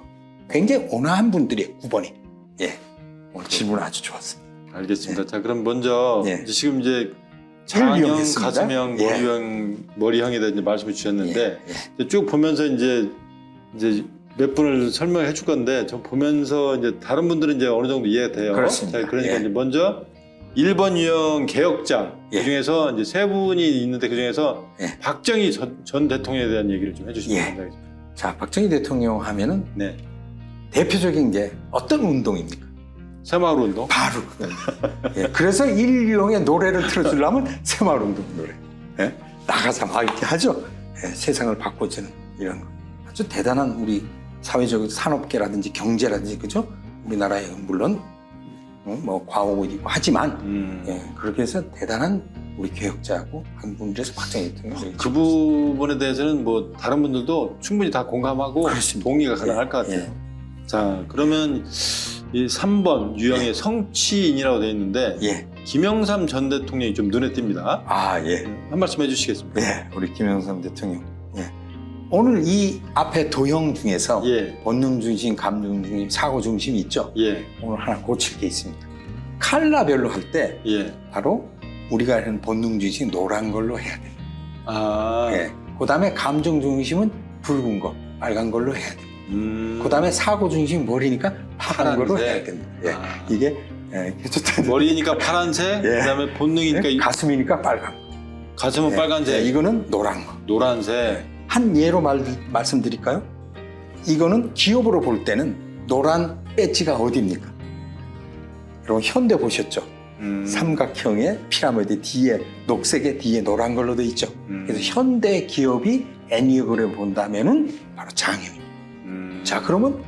Speaker 1: 굉장히 온화한 분들이에요. 9번이. 예. 오늘 질문 아주 좋았습니다.
Speaker 2: 알겠습니다. 자, 그럼 먼저
Speaker 1: 예.
Speaker 2: 지금 이제
Speaker 1: 일유형
Speaker 2: 장형,
Speaker 1: 했습니다.
Speaker 2: 가슴형,
Speaker 1: 예.
Speaker 2: 머리형에 대해 이제 말씀을 주셨는데
Speaker 1: 예.
Speaker 2: 쭉 보면서 이제 몇 분을 설명해 줄 건데 저 보면서 이제 다른 분들은 이제 어느 정도 이해가 돼요.
Speaker 1: 그렇습니다.
Speaker 2: 자, 그러니까
Speaker 1: 예.
Speaker 2: 이제 먼저 1번 유형 개혁자
Speaker 1: 예.
Speaker 2: 그중에서 이제 3분이 있는데 그중에서
Speaker 1: 예.
Speaker 2: 박정희 전 대통령에 대한 얘기를 좀 해주시면
Speaker 1: 예.
Speaker 2: 감사하겠습니다.
Speaker 1: 자, 박정희 대통령 하면은
Speaker 2: 네.
Speaker 1: 대표적인 게 어떤 운동입니까?
Speaker 2: 새마을 운동.
Speaker 1: 바로 예, 그래서 일유형의 노래를 틀어주려면 새마을운동 노래. 예? 나가서 막 이렇게 하죠. 예, 세상을 바꿔주는 이런 거. 아주 대단한 우리 사회적 산업계라든지 경제라든지 그죠? 우리나라에 물론 뭐 과오고 있고 하지만 예, 그렇게 해서 대단한 우리 개혁자고 한 분들에서 박정희 대통령.
Speaker 2: 그 부분에 대해서는 뭐 다른 분들도 충분히 다 공감하고
Speaker 1: 그렇습니다.
Speaker 2: 동의가 가능할 것 같아요.
Speaker 1: 예.
Speaker 2: 자, 그러면 이 3번 유형의 성취인이라고 되어 있는데
Speaker 1: 예.
Speaker 2: 김영삼 전 대통령이 좀 눈에 띕니다.
Speaker 1: 아, 예.
Speaker 2: 한 말씀 해주시겠습니까?
Speaker 1: 예, 우리 김영삼 대통령. 예. 오늘 이 앞에 도형 중에서
Speaker 2: 예,
Speaker 1: 본능 중심, 감정 중심, 사고 중심이 있죠.
Speaker 2: 예,
Speaker 1: 오늘 하나 고칠 게 있습니다. 컬러별로 할 때
Speaker 2: 예.
Speaker 1: 바로 우리가 하는 본능 중심 노란 걸로 해야 돼요.
Speaker 2: 아,
Speaker 1: 예. 그다음에 감정 중심은 붉은 거, 빨간 걸로 해야 돼요. 그다음에 사고 중심 머리니까 파란 걸로
Speaker 2: 파란색.
Speaker 1: 해야 됩니다. 예.
Speaker 2: 아.
Speaker 1: 이게 좋다.
Speaker 2: 머리니까 파란색,
Speaker 1: 예.
Speaker 2: 그다음에 본능이니까
Speaker 1: 가슴이니까 빨간 거.
Speaker 2: 가슴은
Speaker 1: 예.
Speaker 2: 빨간색,
Speaker 1: 예, 이거는 노란 거.
Speaker 2: 노란색.
Speaker 1: 한 예로 말씀드릴까요? 이거는 기업으로 볼 때는 노란 배지가 어디입니까? 여러분 현대 보셨죠? 삼각형의 피라미드 뒤에 녹색에 뒤에 노란 걸로 돼 있죠. 그래서 현대 기업이 애니어그램 본다면은 바로 장형입니다. 자, 그러면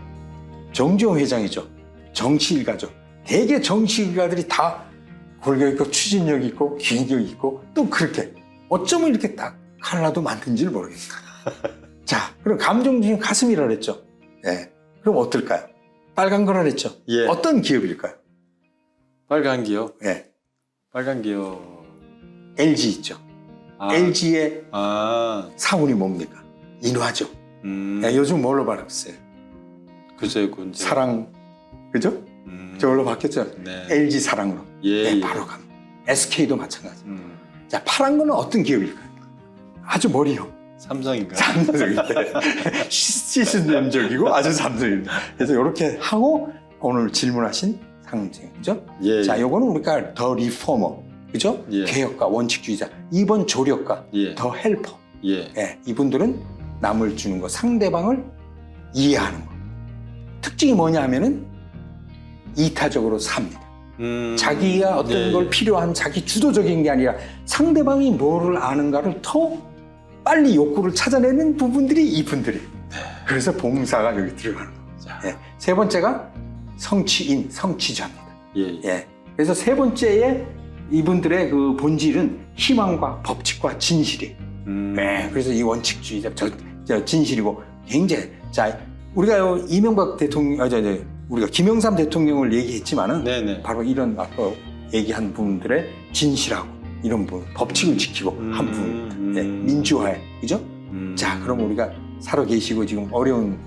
Speaker 1: 정지용 회장이죠. 정치일가죠. 대개 정치일가들이 다 골격 있고 추진력 있고 기획력 있고 또 그렇게 어쩌면 이렇게 딱 하나도 만든지를 모르겠어요. 자, 그럼 감정 중에 가슴이라 그랬죠. 예. 그럼 어떨까요? 빨간 거라 그랬죠.
Speaker 2: 예.
Speaker 1: 어떤 기업일까요?
Speaker 2: 빨간 기업.
Speaker 1: 예.
Speaker 2: 빨간 기업.
Speaker 1: LG 있죠. LG의 사원이 뭡니까? 인화죠. 예, 요즘 뭘로 바꿨어요?
Speaker 2: 글쎄요, 그건
Speaker 1: 사랑, 그죠? 저걸로 바뀌었죠.
Speaker 2: 네.
Speaker 1: LG 사랑으로.
Speaker 2: 예,
Speaker 1: 네, 바로 갑니다. SK도 마찬가지. 자, 파란 거는 어떤 기업일까요? 아주 머리형.
Speaker 2: 삼성인가?
Speaker 1: 삼성인데 시스템적이고 아주 삼성입니다. 그래서 이렇게 하고 오늘 질문하신 상징이죠.
Speaker 2: 예.
Speaker 1: 자, 요거는 우리가 더 리포머, 그죠?
Speaker 2: 예.
Speaker 1: 개혁가, 원칙주의자. 2번 조력가,
Speaker 2: 예.
Speaker 1: 더 헬퍼.
Speaker 2: 예.
Speaker 1: 예, 이분들은 남을 주는 거, 상대방을 이해하는 거. 특징이 뭐냐 하면은 이타적으로 삽니다. 자기가 어떤
Speaker 2: 예.
Speaker 1: 걸 필요한 자기 주도적인 게 아니라 상대방이 뭐를 아는가를 더 빨리 욕구를 찾아내는 부분들이 이분들이. 그래서 봉사가 여기 들어가는 거죠. 예. 세 번째가 성취인, 성취자입니다.
Speaker 2: 예.
Speaker 1: 예. 그래서 세 번째에 이분들의 그 본질은 희망과 법칙과 진실이. 네. 그래서 이 원칙주의자, 저 진실이고 굉장히. 자, 우리가 이명박 대통령, 우리가 김영삼 대통령을 얘기했지만은
Speaker 2: 네네.
Speaker 1: 바로 이런 아까 얘기한 분들의 진실하고 이런 분, 법칙을 지키고 한 분, 네, 민주화에, 그죠? 자, 그럼 우리가 살아 계시고 지금 어려운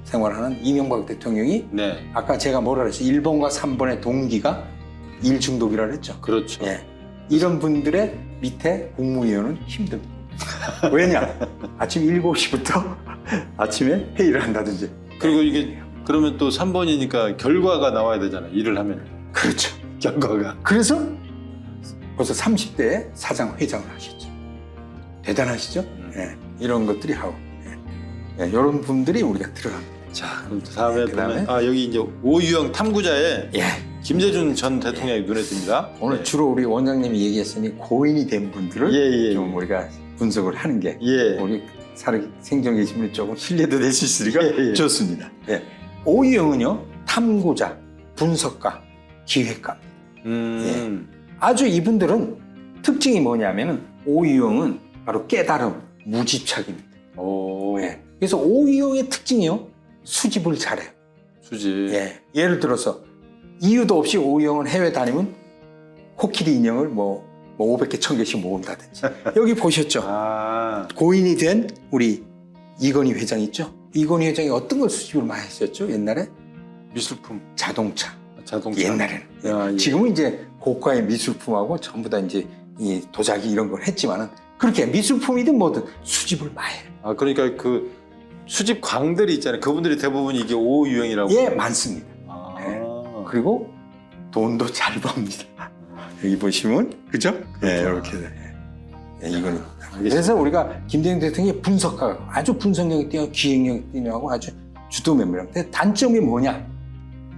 Speaker 1: 생활하는 이명박 대통령이
Speaker 2: 네.
Speaker 1: 아까 제가 뭐라 그랬어요? 1번과 3번의 동기가 일 중독이라 그랬죠.
Speaker 2: 그렇죠.
Speaker 1: 예. 이런 분들의 밑에 국무위원은 힘듭니다. 왜냐? 아침 7시부터 아침에 회의를 한다든지.
Speaker 2: 그리고 이게 그러면 또 3번이니까 결과가 나와야 되잖아요. 일을 하면.
Speaker 1: 그렇죠.
Speaker 2: 결과가.
Speaker 1: 그래서 벌써 30대에 사장, 회장을 하셨죠. 대단하시죠? 예. 이런 것들이 하고. 예. 이런 분들이 우리가 들어갑니다.
Speaker 2: 자, 그럼 다음에
Speaker 1: 그다음에?
Speaker 2: 보면 여기 이제 오유영 탐구자의
Speaker 1: 예.
Speaker 2: 김대중 전 대통령이 눈에 띕니다.
Speaker 1: 오늘
Speaker 2: 네.
Speaker 1: 주로 우리 원장님이 얘기했으니 고인이 된 분들을
Speaker 2: 예.
Speaker 1: 좀 우리가 분석을 하는 게
Speaker 2: 예.
Speaker 1: 우리 생존 계신 분이 조금 신뢰도 낼 수 있으니까
Speaker 2: 예.
Speaker 1: 좋습니다. 예. 오유영은요, 탐구자, 분석가, 기획가. 아주 이분들은 특징이 뭐냐면은 오유영은 바로 깨달음, 무집착입니다.
Speaker 2: 오.
Speaker 1: 예. 그래서 오유영의 특징이요, 수집을 잘해요.
Speaker 2: 수지.
Speaker 1: 예. 예를 들어서 이유도 없이 오유영은 해외 다니면 코끼리 인형을 뭐 500개, 1000개씩 모은다든지. 여기 보셨죠? 고인이 된 우리 이건희 회장 있죠? 이건희 회장이 어떤 걸 수집을 많이 했었죠? 옛날에?
Speaker 2: 미술품.
Speaker 1: 자동차.
Speaker 2: 옛날에는. 예.
Speaker 1: 지금은 이제 고가의 미술품하고 전부 다 이제 이 도자기 이런 걸 했지만은 그렇게 미술품이든 뭐든 수집을 많이 해요.
Speaker 2: 그러니까 그 수집 광들이 있잖아요. 그분들이 대부분 이게 오유영이라고.
Speaker 1: 예, 많습니다. 그리고 돈도 잘 법니다. 여기 보시면, 그죠? 예, 이렇게. 예, 이거는. 그래서 우리가 김대중 대통령의 분석가가 아주 분석력이 뛰어 기획력이 뛰어나고 아주 주도 면밀합니다. 단점이 뭐냐?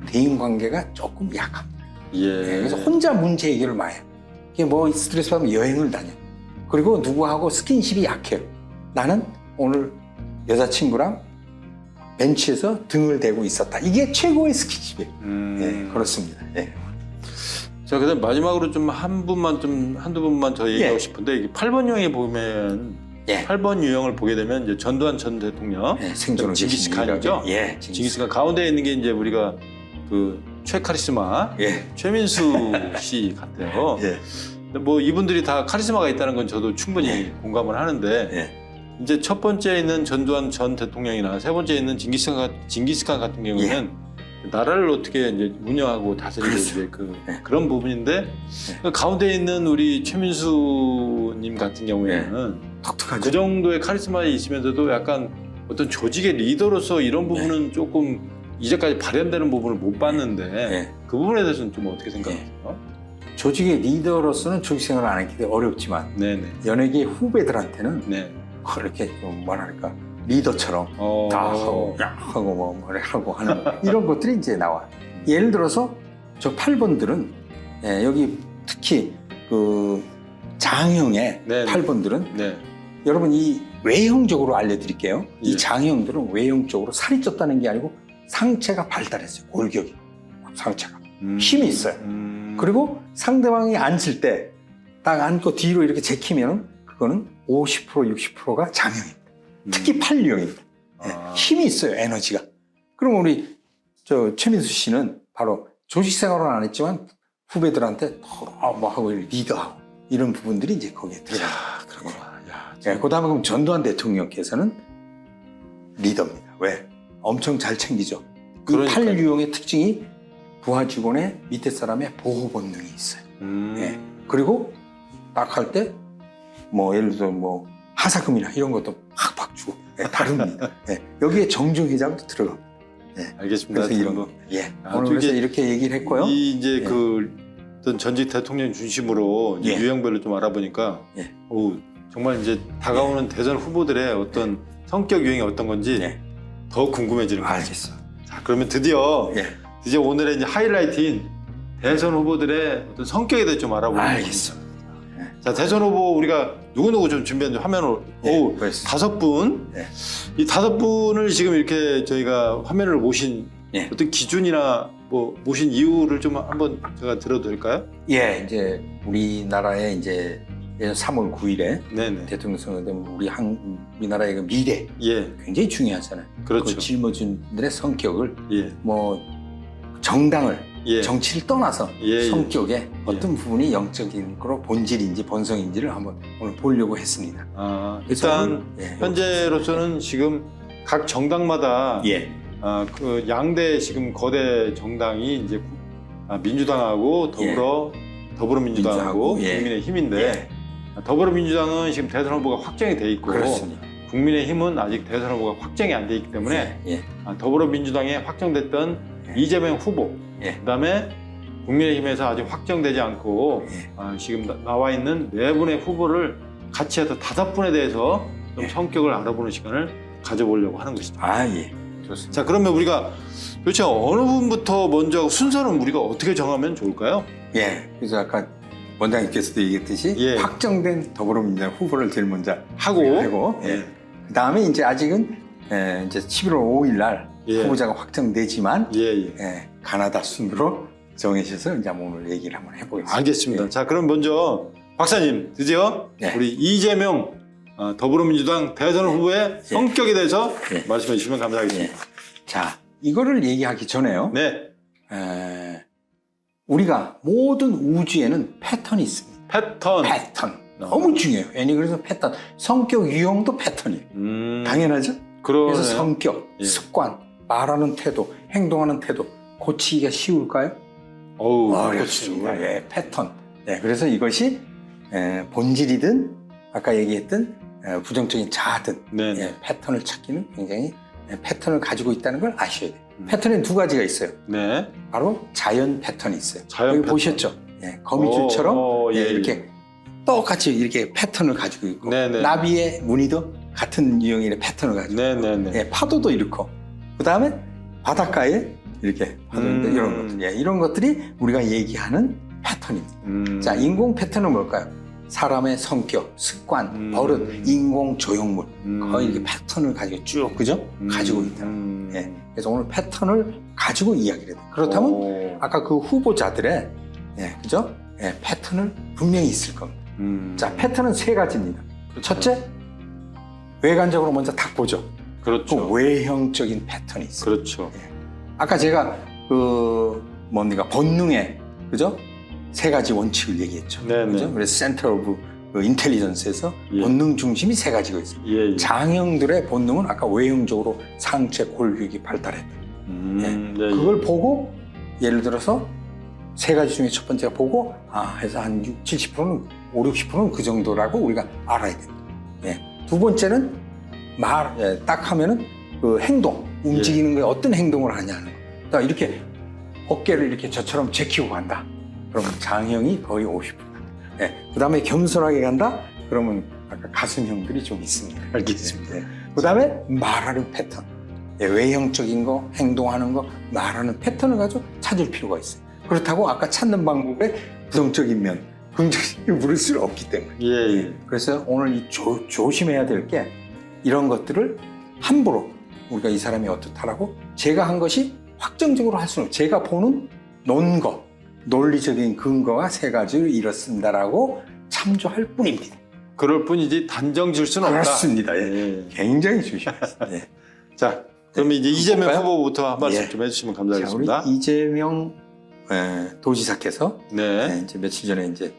Speaker 1: 대인 관계가 조금 약합니다.
Speaker 2: 예.
Speaker 1: 그래서 혼자 문제 해결을 많이 해요. 이게 뭐 스트레스 받으면 여행을 다녀. 그리고 누구하고 스킨십이 약해요. 나는 오늘 여자친구랑 벤치에서 등을 대고 있었다. 이게 최고의 스킨십이에요. 예, 그렇습니다. 예.
Speaker 2: 자, 그다음 마지막으로 좀 한두 분만 더 얘기하고
Speaker 1: 예.
Speaker 2: 싶은데 이게 8번 유형에 보면
Speaker 1: 예.
Speaker 2: 8번 유형을 보게 되면 이제 전두환 전 대통령,
Speaker 1: 예, 생존을
Speaker 2: 징기스칸이죠.
Speaker 1: 예,
Speaker 2: 징기스칸 가운데 있는 게 이제 우리가 그 최카리스마
Speaker 1: 예.
Speaker 2: 최민수 씨 같아요.
Speaker 1: 예.
Speaker 2: 근데 뭐 이분들이 다 카리스마가 있다는 건 저도 충분히 공감을 하는데
Speaker 1: 예.
Speaker 2: 이제 첫 번째에 있는 전두환 전 대통령이나 세 번째에 있는 징기스칸 같은 경우에는 나라를 어떻게 이제 운영하고 다스리고 이제 그런 부분인데 그 가운데 있는 우리 최민수님 같은 경우에는
Speaker 1: 독특하죠.
Speaker 2: 그 정도의 카리스마에 있으면서도 약간 어떤 조직의 리더로서 이런 부분은 조금 이제까지 발현되는 부분을 못 봤는데 그 부분에 대해서는 좀 어떻게 생각하세요?
Speaker 1: 조직의 리더로서는 조직 생활을 안 했기 때문에 어렵지만
Speaker 2: 네네.
Speaker 1: 연예계 후배들한테는
Speaker 2: 네.
Speaker 1: 그렇게 좀 뭐랄까 리더처럼 다 하고 야 하고 뭐 하고 하는 이런 것들이 이제 나와. 예를 들어서 저 8번들은 여기 특히 그 장형의
Speaker 2: 네.
Speaker 1: 8번들은
Speaker 2: 네.
Speaker 1: 여러분 이 외형적으로 알려드릴게요.
Speaker 2: 예.
Speaker 1: 이 장형들은 외형적으로 살이 쪘다는 게 아니고 상체가 발달했어요. 골격이. 상체가. 힘이 있어요. 그리고 상대방이 앉을 때 딱 앉고 뒤로 이렇게 제키면 그거는 50% 60%가 장형입니다. 특히 팔 유형입니다. 네, 힘이 있어요. 에너지가. 그럼 우리 최민수 씨는 바로 조직 생활은 안 했지만 후배들한테 뭐 하고 리더하고 이런 부분들이 이제 거기에 들어가요.
Speaker 2: 그렇구나. 야,
Speaker 1: 네, 그 다음에 그럼 전두환 대통령께서는 리더입니다. 왜? 엄청 잘 챙기죠. 이
Speaker 2: 그러니까요.
Speaker 1: 팔 유형의 특징이 부하 직원의 밑에 사람의 보호 본능이 있어요. 네. 그리고 딱 할 때 뭐 예를 들어 뭐 하사금이나 이런 것도 팍팍 주고 다릅니다. 네. 여기에 정중회장도 들어갑니다.
Speaker 2: 알겠습니다.
Speaker 1: 그래서 이런
Speaker 2: 뭐
Speaker 1: 거. 예.
Speaker 2: 아,
Speaker 1: 오늘
Speaker 2: 또
Speaker 1: 그래서
Speaker 2: 이게
Speaker 1: 이렇게 얘기를 했고요.
Speaker 2: 이 이제
Speaker 1: 예.
Speaker 2: 그 어떤 전직 대통령 중심으로 이제
Speaker 1: 예.
Speaker 2: 유형별로 좀 알아보니까
Speaker 1: 예.
Speaker 2: 정말 이제 다가오는 대선 후보들의 어떤 성격 유형이 어떤 건지
Speaker 1: 예.
Speaker 2: 더 궁금해지는 거예요.
Speaker 1: 알겠어.
Speaker 2: 자, 그러면 드디어 오늘의 이제 하이라이트인 대선 후보들의 어떤 성격에 대해 좀 알아보는 거예요.
Speaker 1: 알겠어.
Speaker 2: 자, 대선 후보 우리가 누구누구 좀 준비한 화면으로
Speaker 1: 그랬어.
Speaker 2: 5분.
Speaker 1: 예.
Speaker 2: 이 5분을 지금 이렇게 저희가 화면을 모신
Speaker 1: 예.
Speaker 2: 어떤 기준이나 뭐 모신 이유를 좀 한번 제가 들어도 될까요?
Speaker 1: 예, 이제 우리나라에 이제 3월 9일에
Speaker 2: 네네.
Speaker 1: 대통령 선거되면 우리나라의 그 미래
Speaker 2: 예.
Speaker 1: 굉장히 중요하잖아요.
Speaker 2: 그렇죠.
Speaker 1: 그 짊어진들의 성격을
Speaker 2: 예.
Speaker 1: 뭐 정당을
Speaker 2: 예.
Speaker 1: 정치를 떠나서
Speaker 2: 예.
Speaker 1: 성격의 어떤 부분이 영적인 거로 본질인지 본성인지를 한번 오늘 보려고 했습니다. 그래서
Speaker 2: 일단
Speaker 1: 오늘, 예,
Speaker 2: 현재로서는 지금 각 정당마다
Speaker 1: 예,
Speaker 2: 그 양대 지금 거대 정당이 이제 민주당하고 더불어민주당하고
Speaker 1: 예.
Speaker 2: 국민의힘인데 더불어민주당은 지금 대선 후보가 확정이 돼 있고
Speaker 1: 그렇습니다.
Speaker 2: 국민의힘은 아직 대선 후보가 확정이 안 돼 있기 때문에
Speaker 1: 예,
Speaker 2: 더불어민주당에 확정됐던 이재명 후보,
Speaker 1: 예.
Speaker 2: 그다음에 국민의힘에서 아직 확정되지 않고
Speaker 1: 예.
Speaker 2: 지금 나와 있는 4분의 후보를 같이 해서 5분에 대해서 좀
Speaker 1: 예.
Speaker 2: 성격을 알아보는 시간을 가져보려고 하는 것이죠.
Speaker 1: 예, 좋습니다.
Speaker 2: 자, 그러면 우리가 도대체 어느 분부터 먼저 하고 순서는 우리가 어떻게 정하면 좋을까요?
Speaker 1: 예, 그래서 아까 원장님께서도 얘기했듯이
Speaker 2: 예.
Speaker 1: 확정된 더불어민주당 후보를 제일 먼저
Speaker 2: 하고
Speaker 1: 예. 그 다음에 이제 아직은 이제 11월 5일 날
Speaker 2: 예.
Speaker 1: 후보자가 확정되지만
Speaker 2: 예.
Speaker 1: 가나다 순으로 정해주셔서 이제 오늘 얘기를 한번 해보겠습니다.
Speaker 2: 알겠습니다.
Speaker 1: 예.
Speaker 2: 자, 그럼 먼저 박사님 드디어
Speaker 1: 예.
Speaker 2: 우리 이재명 더불어민주당 대선 후보의 성격에 대해서
Speaker 1: 예.
Speaker 2: 말씀해 주시면 감사하겠습니다.
Speaker 1: 자, 이거를 얘기하기 전에요.
Speaker 2: 네,
Speaker 1: 우리가 모든 우주에는 패턴이 있습니다.
Speaker 2: 패턴.
Speaker 1: 패턴. 너무 중요해요. 애니그래서 패턴. 성격 유형도 패턴이에요. 당연하죠?
Speaker 2: 그러네요.
Speaker 1: 그래서 성격,
Speaker 2: 예.
Speaker 1: 습관, 말하는 태도, 행동하는 태도 고치기가 쉬울까요? 어렵습니다. 예, 패턴. 예, 그래서 이것이 본질이든 아까 얘기했던 부정적인 자아든
Speaker 2: 네.
Speaker 1: 예, 패턴을 찾기는 굉장히 패턴을 가지고 있다는 걸 아셔야 돼요. 패턴이 두 가지가 있어요.
Speaker 2: 네.
Speaker 1: 바로 자연 패턴이 있어요.
Speaker 2: 자연
Speaker 1: 여기
Speaker 2: 패턴.
Speaker 1: 보셨죠? 예, 거미줄처럼
Speaker 2: 예, 예.
Speaker 1: 이렇게 똑같이 이렇게 패턴을 가지고 있고
Speaker 2: 네네.
Speaker 1: 나비의 무늬도 같은 유형의 패턴을 가지고 있고
Speaker 2: 네네네.
Speaker 1: 예, 파도도 이렇고 그 다음에 바닷가에 이렇게 파도인데 이런 것들 이런 것들이 우리가 얘기하는 패턴입니다. 자, 인공 패턴은 뭘까요? 사람의 성격, 습관, 버릇, 인공 조형물 거의 이렇게 패턴을 가지고 쭉 그죠? 가지고 있다. 예, 그래서 오늘 패턴을 가지고 이야기를 해요. 그렇다면 아까 그 후보자들의 그죠? 예, 패턴을 분명히 있을 겁니다. 자, 패턴은 3가지입니다. 첫째, 외관적으로 먼저 딱 보죠.
Speaker 2: 그렇죠.
Speaker 1: 그 외형적인 패턴이 있어요.
Speaker 2: 그렇죠.
Speaker 1: 아까 제가 뭡니까 본능의 그죠? 3가지 원칙을 얘기했죠.
Speaker 2: 네네.
Speaker 1: 그죠? 그래서 센터 오브 인텔리전스에서
Speaker 2: 예.
Speaker 1: 본능 중심이 3가지가 있어요.
Speaker 2: 예.
Speaker 1: 장형들의 본능은 아까 외형적으로 상체 골격이 발달했다. 그걸 보고 예를 들어서 3가지 중에 첫 번째가 보고 해서 한 70%는 60%는 그 정도라고 우리가 알아야 됩니다. 예. 두 번째는 딱 하면은 그 행동, 움직이는 거에 어떤 행동을 하냐는 거. 그러니까 이렇게 어깨를 이렇게 저처럼 제키고 간다. 그러면 장형이 거의 50%다. 예. 그 다음에 겸손하게 간다. 그러면 아까 가슴형들이 좀 있습니다.
Speaker 2: 알겠습니다.
Speaker 1: 예. 그 다음에 말하는 패턴. 예. 외형적인 거, 행동하는 거, 말하는 패턴을 가지고 찾을 필요가 있어요. 그렇다고 아까 찾는 방법에 부정적인 면, 긍정적인 면을 물을 수 없기 때문에.
Speaker 2: 예, 예.
Speaker 1: 그래서 오늘 이 조심해야 될 게 이런 것들을 함부로 우리가 이 사람이 어떻다라고 제가 한 것이 확정적으로 할 수는 없어요. 제가 보는 논거, 논리적인 근거가 세 가지를 이렇습니다라고 참조할 뿐입니다.
Speaker 2: 그럴 뿐이지 단정 지을 수는 없다.
Speaker 1: 그렇습니다. 예.
Speaker 2: 예.
Speaker 1: 굉장히 조심하겠습니다. 예.
Speaker 2: 자, 그럼 이제 이재명
Speaker 1: 볼까요?
Speaker 2: 후보부터 한 말씀
Speaker 1: 예.
Speaker 2: 좀 해주시면
Speaker 1: 자, 우리
Speaker 2: 감사하겠습니다.
Speaker 1: 이재명 도지사께서
Speaker 2: 네,
Speaker 1: 이제 며칠 전에 이제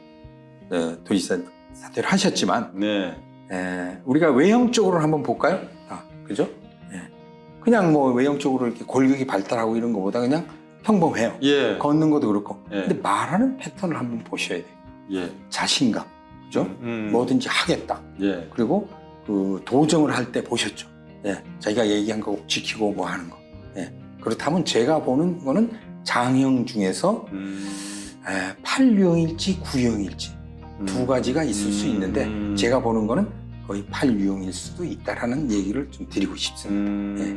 Speaker 1: 도지사 사퇴를 하셨지만
Speaker 2: 네,
Speaker 1: 우리가 외형적으로 한번 볼까요? 그죠? 예. 그냥 뭐 외형적으로 이렇게 골격이 발달하고 이런 것보다 그냥 평범해요.
Speaker 2: 예,
Speaker 1: 걷는 것도 그렇고.
Speaker 2: 예.
Speaker 1: 근데 말하는 패턴을 한번 보셔야 돼요.
Speaker 2: 예,
Speaker 1: 자신감, 그죠?
Speaker 2: 음.
Speaker 1: 뭐든지 하겠다.
Speaker 2: 예,
Speaker 1: 그리고 그 도정을 할 때 보셨죠? 예. 자기가 얘기한 거 지키고 뭐 하는 거. 예. 그렇다면 제가 보는 거는 장형 중에서 8유형일지 9유형일지 두 가지가 있을 수 있는데 제가 보는 거는 거의 8유형일 수도 있다라는 얘기를 좀 드리고 싶습니다. 예.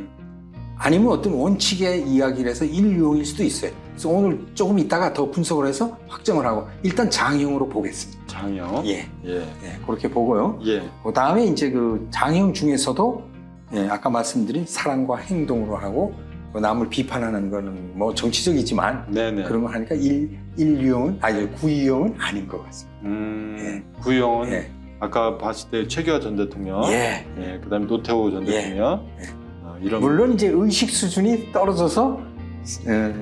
Speaker 1: 아니면 어떤 원칙의 이야기를 해서 1유형일 수도 있어요. 그래서 오늘 조금 있다가 더 분석을 해서 확정을 하고 일단 장형으로 보겠습니다.
Speaker 2: 장형.
Speaker 1: 예.
Speaker 2: 예,
Speaker 1: 예, 그렇게 보고요.
Speaker 2: 예,
Speaker 1: 그 다음에 이제 그 장형 중에서도 예, 아까 말씀드린 사랑과 행동으로 하고 남을 비판하는 거는 뭐 정치적이지만
Speaker 2: 네네.
Speaker 1: 그런 거 하니까 1유형은 아니 9유형은 아닌 것 같습니다.
Speaker 2: 구형은
Speaker 1: 예.
Speaker 2: 아까 봤을 때 최규하 전 대통령,
Speaker 1: 예.
Speaker 2: 예, 그다음에 노태우 전
Speaker 1: 예.
Speaker 2: 대통령,
Speaker 1: 예.
Speaker 2: 이런.
Speaker 1: 물론 이제 의식 수준이 떨어져서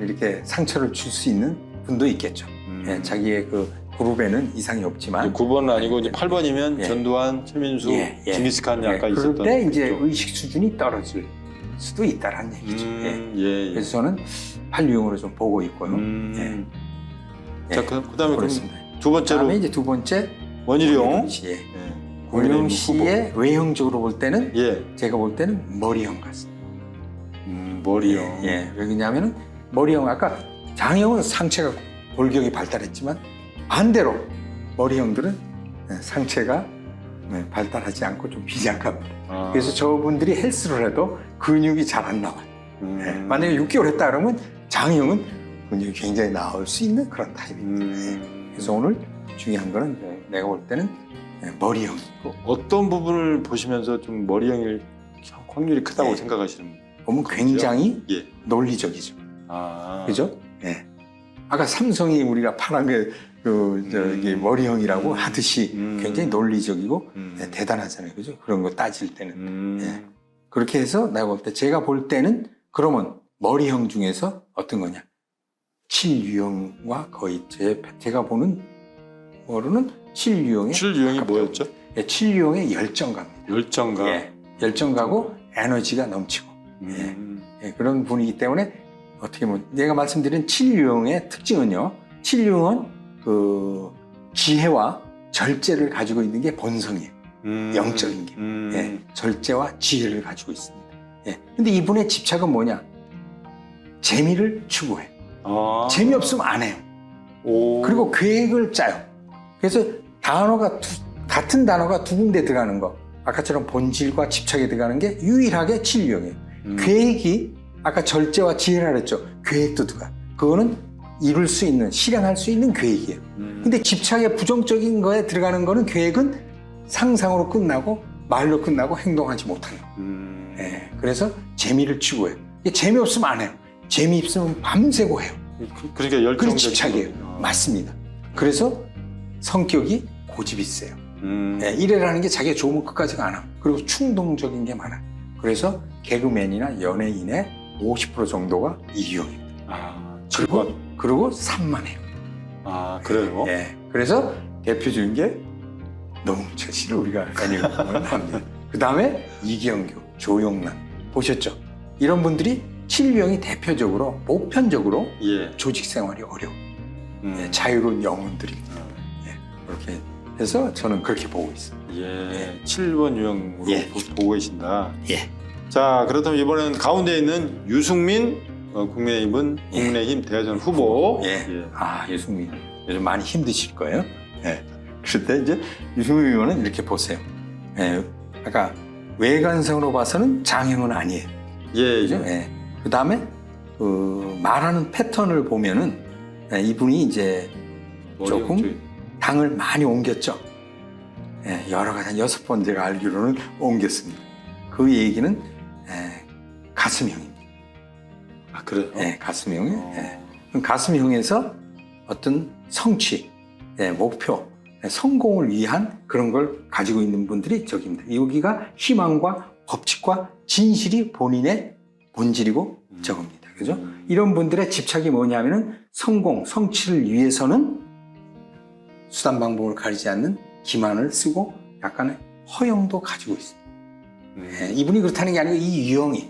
Speaker 1: 이렇게 상처를 줄 수 있는 분도 있겠죠. 예, 자기의 그 그룹에는 이상이 없지만
Speaker 2: 9번은 아니고 이제 8번이면
Speaker 1: 예.
Speaker 2: 전두환, 최민수,
Speaker 1: 예, 예.
Speaker 2: 징기스칸이
Speaker 1: 예,
Speaker 2: 아까
Speaker 1: 그럴
Speaker 2: 있었던.
Speaker 1: 때 이제
Speaker 2: 그쪽.
Speaker 1: 의식 수준이 떨어질 수도 있다라는 얘기죠. 예.
Speaker 2: 예, 예.
Speaker 1: 그래서 저는 8유형으로 좀 보고 있고요.
Speaker 2: 자, 그다음에 그럼
Speaker 1: 그렇습니다.
Speaker 2: 두 번째로
Speaker 1: 다음에 이제 두 번째
Speaker 2: 원희룡.
Speaker 1: 씨. 예.
Speaker 2: 예.
Speaker 1: 원희룡
Speaker 2: 후보.
Speaker 1: 씨의 외형적으로 볼 때는
Speaker 2: 예.
Speaker 1: 제가 볼 때는 머리형 같습니다.
Speaker 2: 머리형.
Speaker 1: 예. 왜냐하면 머리형 아까 장형은 상체가 골격이 발달했지만 반대로 머리형들은 상체가 발달하지 않고 좀 비장합니다.
Speaker 2: 아.
Speaker 1: 그래서 저분들이 헬스를 해도 근육이 잘 안 나와요. 예. 만약에 6개월 했다 그러면 장형은 근육이 굉장히 나올 수 있는 그런 타입입니다. 예. 그래서 오늘 중요한 거는 내가 볼 때는 머리형이고
Speaker 2: 어떤 부분을 보시면서 좀 머리형일 확률이 크다고
Speaker 1: 예.
Speaker 2: 생각하시는 분?
Speaker 1: 보면 굉장히
Speaker 2: 예.
Speaker 1: 논리적이죠.
Speaker 2: 아.
Speaker 1: 그죠? 예. 아까 삼성이 우리가 파란 저기 머리형이라고 하듯이 굉장히 논리적이고 대단하잖아요. 그죠? 그런 거 따질 때는. 예. 그렇게 해서 내가 볼 때 제가 볼 때는 그러면 머리형 중에서 어떤 거냐? 7유형과 거의 제가 보는 거로는 7유형의
Speaker 2: 7유형이 뭐였죠?
Speaker 1: 7유형의 열정가입니다.
Speaker 2: 열정가.
Speaker 1: 예. 열정가고 에너지가 넘치고 예, 그런 분이기 때문에 어떻게 보면 내가 말씀드린 7유형의 특징은요. 7유형은 그 지혜와 절제를 가지고 있는 게 본성이에요. 영적인 게. 예, 절제와 지혜를 가지고 있습니다. 예. 근데 이분의 집착은 뭐냐? 재미를 추구해.
Speaker 2: 아.
Speaker 1: 재미없으면 안 해요.
Speaker 2: 오.
Speaker 1: 그리고 계획을 짜요. 그래서 단어가 같은 단어가 두 군데 들어가는 거. 아까처럼 본질과 집착에 들어가는 게 유일하게 7유형이에요. 계획이 아까 절제와 지혜라 그랬죠. 계획도 들어가. 그거는 이룰 수 있는, 실행할 수 있는 계획이에요. 근데 집착의 부정적인 거에 들어가는 거는 계획은 상상으로 끝나고 말로 끝나고 행동하지 못하는 거. 예, 그래서 재미를 추구해요. 이게 재미없으면 안 해요. 재미있으면 밤새고 해요.
Speaker 2: 그러니까 열정적.
Speaker 1: 그게 집착이에요. 맞습니다. 그래서 성격이 고집이 세요. 예, 일이라는 게 자기가 좋으면 끝까지가 안 하고 그리고 충동적인 게 많아요. 그래서 개그맨이나 연예인의 50% 정도가 이 유형입니다.
Speaker 2: 아,
Speaker 1: 그리고 산만해요.
Speaker 2: 아, 그래요?
Speaker 1: 예, 그래서 대표적인 게 노홍철 씨를 우리가 애니메이션을 합니다. 그 다음에 이경규, 조용남 보셨죠? 이런 분들이 7유형이 대표적으로 보편적으로
Speaker 2: 예.
Speaker 1: 조직 생활이 어려워. 예, 자유로운 영혼들입니다. 예, 그렇게 해서 저는 그렇게 보고 있습니다.
Speaker 2: 예. 7번 유형으로
Speaker 1: 예.
Speaker 2: 보고 계신다.
Speaker 1: 예.
Speaker 2: 자, 그렇다면 이번에는 가운데 있는 유승민 국민의힘은
Speaker 1: 예.
Speaker 2: 국민의힘 대선 후보.
Speaker 1: 예. 아, 유승민 요즘 많이 힘드실 거예요. 예. 그럴 때 이제 유승민 의원은 이렇게 보세요. 예. 아까 외관상으로 봐서는 장형은 아니에요.
Speaker 2: 예.
Speaker 1: 그죠? 예. 그 다음에 말하는 패턴을 보면은 이분이 이제 조금 당을 많이 옮겼죠. 예, 여러 가지 한 6번 제가 알기로는 옮겼습니다. 그 얘기는 가슴형입니다.
Speaker 2: 아, 그래요?
Speaker 1: 예, 가슴형. 예. 그럼 가슴형에서 어떤 성취, 목표, 성공을 위한 그런 걸 가지고 있는 분들이 저기입니다. 여기가 희망과 법칙과 진실이 본인의 본질이고 저겁니다. 그죠? 이런 분들의 집착이 뭐냐면은 성공, 성취를 위해서는 수단 방법을 가리지 않는 기만을 쓰고 약간의 허영도 가지고 있습니다. 이분이 그렇다는 게 아니고 이 유형이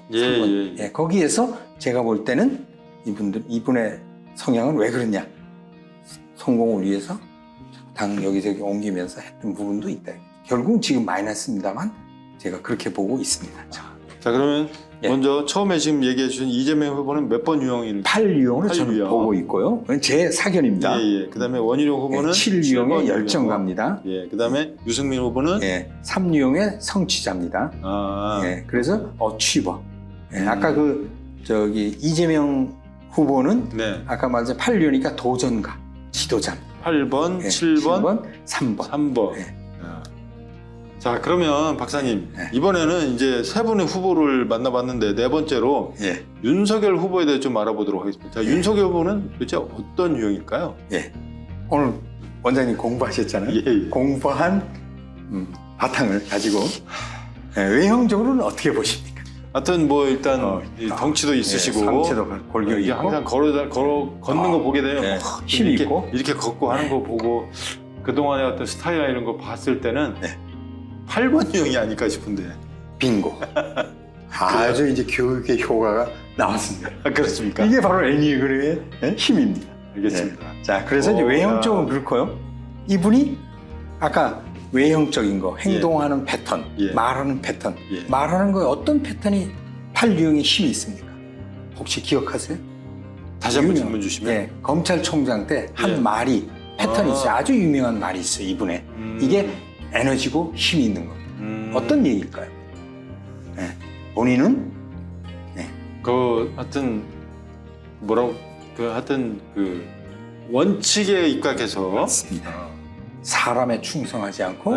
Speaker 1: 거기에서 제가 볼 때는 이분의 성향은 왜 그러냐, 성공을 위해서 당 여기저기 옮기면서 했던 부분도 있다. 결국 지금 마이너스입니다만 제가 그렇게 보고 있습니다.
Speaker 2: 자, 그러면 먼저 처음에 지금 얘기해 주신 이재명 후보는 몇 번 유형일?
Speaker 1: 8유형으로 저는
Speaker 2: 유형.
Speaker 1: 보고 있고요. 그건 제 사견입니다.
Speaker 2: 그다음에 원희룡 후보는
Speaker 1: 7유형의 열정가입니다.
Speaker 2: 그다음에 유승민 후보는
Speaker 1: 3유형의 성취자입니다. 그래서 어취버. 아까 이재명 후보는 아까 말한 8유형이니까 도전가, 지도자입니다.
Speaker 2: 8번, 7번,
Speaker 1: 3번.
Speaker 2: 자, 그러면 박사님, 이번에는 이제 세 분의 후보를 만나봤는데 네 번째로 윤석열 후보에 대해 좀 알아보도록 하겠습니다. 자, 윤석열 후보는 도대체 어떤 유형일까요?
Speaker 1: 오늘 원장님 공부하셨잖아요. 공부한 바탕을 가지고 외형적으로는 어떻게 보십니까?
Speaker 2: 하여튼 뭐 일단 덩치도 있으시고
Speaker 1: 상체도 골격이 있고
Speaker 2: 항상 걷는 거 보게 되면
Speaker 1: 힘이
Speaker 2: 이렇게,
Speaker 1: 있고
Speaker 2: 이렇게 걷고 하는 거 보고 그동안의 어떤 스타일이나 이런 거 봤을 때는 8번 유형이 아닐까 싶은데.
Speaker 1: 빙고. 아주 이제 교육의 효과가 나왔습니다.
Speaker 2: 그렇습니까?
Speaker 1: 이게 바로 애니그램의 힘입니다.
Speaker 2: 알겠습니다.
Speaker 1: 자, 그래서 이제 외형적은 그렇고요. 이분이 아까 외형적인 거, 행동하는 패턴, 말하는 패턴, 말하는 거에 어떤 패턴이 8유형의 힘이 있습니까? 혹시 기억하세요?
Speaker 2: 다시 한번 질문 주시면.
Speaker 1: 검찰총장 때 한 말이 패턴이 있어요. 아주 유명한 말이 있어요. 이분의. 이게 에너지고 힘이 있는 거. 어떤 얘기일까요? 본인은
Speaker 2: 하여튼 하여튼 원칙에 입각해서
Speaker 1: 맞습니다. 사람에 충성하지 않고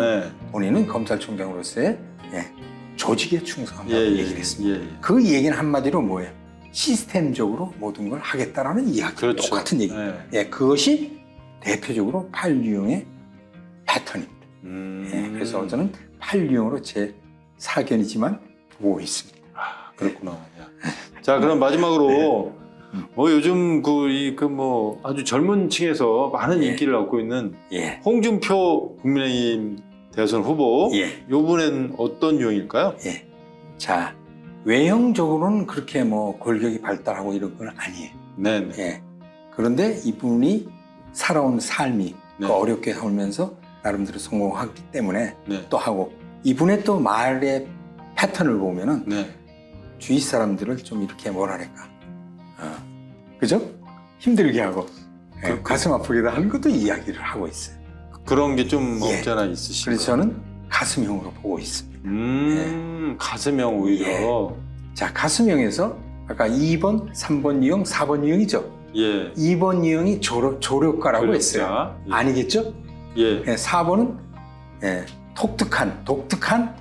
Speaker 1: 본인은 검찰총장으로서의 조직에 충성한다고 얘기를 했습니다. 그 얘기는 한마디로 뭐예요? 시스템적으로 모든 걸 하겠다라는 이야기.
Speaker 2: 그렇죠.
Speaker 1: 똑같은 얘기입니다. 그것이 대표적으로 8유형의 패턴입니다. 그래서 저는 8유형으로 제 사견이지만 보고 있습니다.
Speaker 2: 그렇구나. 자, 그럼 마지막으로 요즘 아주 젊은 층에서 많은 인기를 얻고 있는 홍준표 국민의힘 대선 후보, 요번엔 어떤 유형일까요?
Speaker 1: 자, 외형적으로는 그렇게 골격이 발달하고 이런 건 아니에요. 그런데 이분이 살아온 삶이 어렵게 살면서 나름대로 성공하기 때문에 또 하고, 이분의 또 말의 패턴을 보면은 주위 사람들을 좀 이렇게 뭐랄까, 그죠? 힘들게 하고 가슴 아프게도 하는 것도 이야기를 하고 있어요.
Speaker 2: 그런 게 좀 없지 않아 있으시고.
Speaker 1: 그래서 저는 가슴형으로 보고 있습니다.
Speaker 2: 가슴형 오히려.
Speaker 1: 자, 가슴형에서 아까 2번, 3번 유형, 4번 유형이죠. 2번 유형이 조력가라고 했어요. 아니겠죠? 4번은 독특한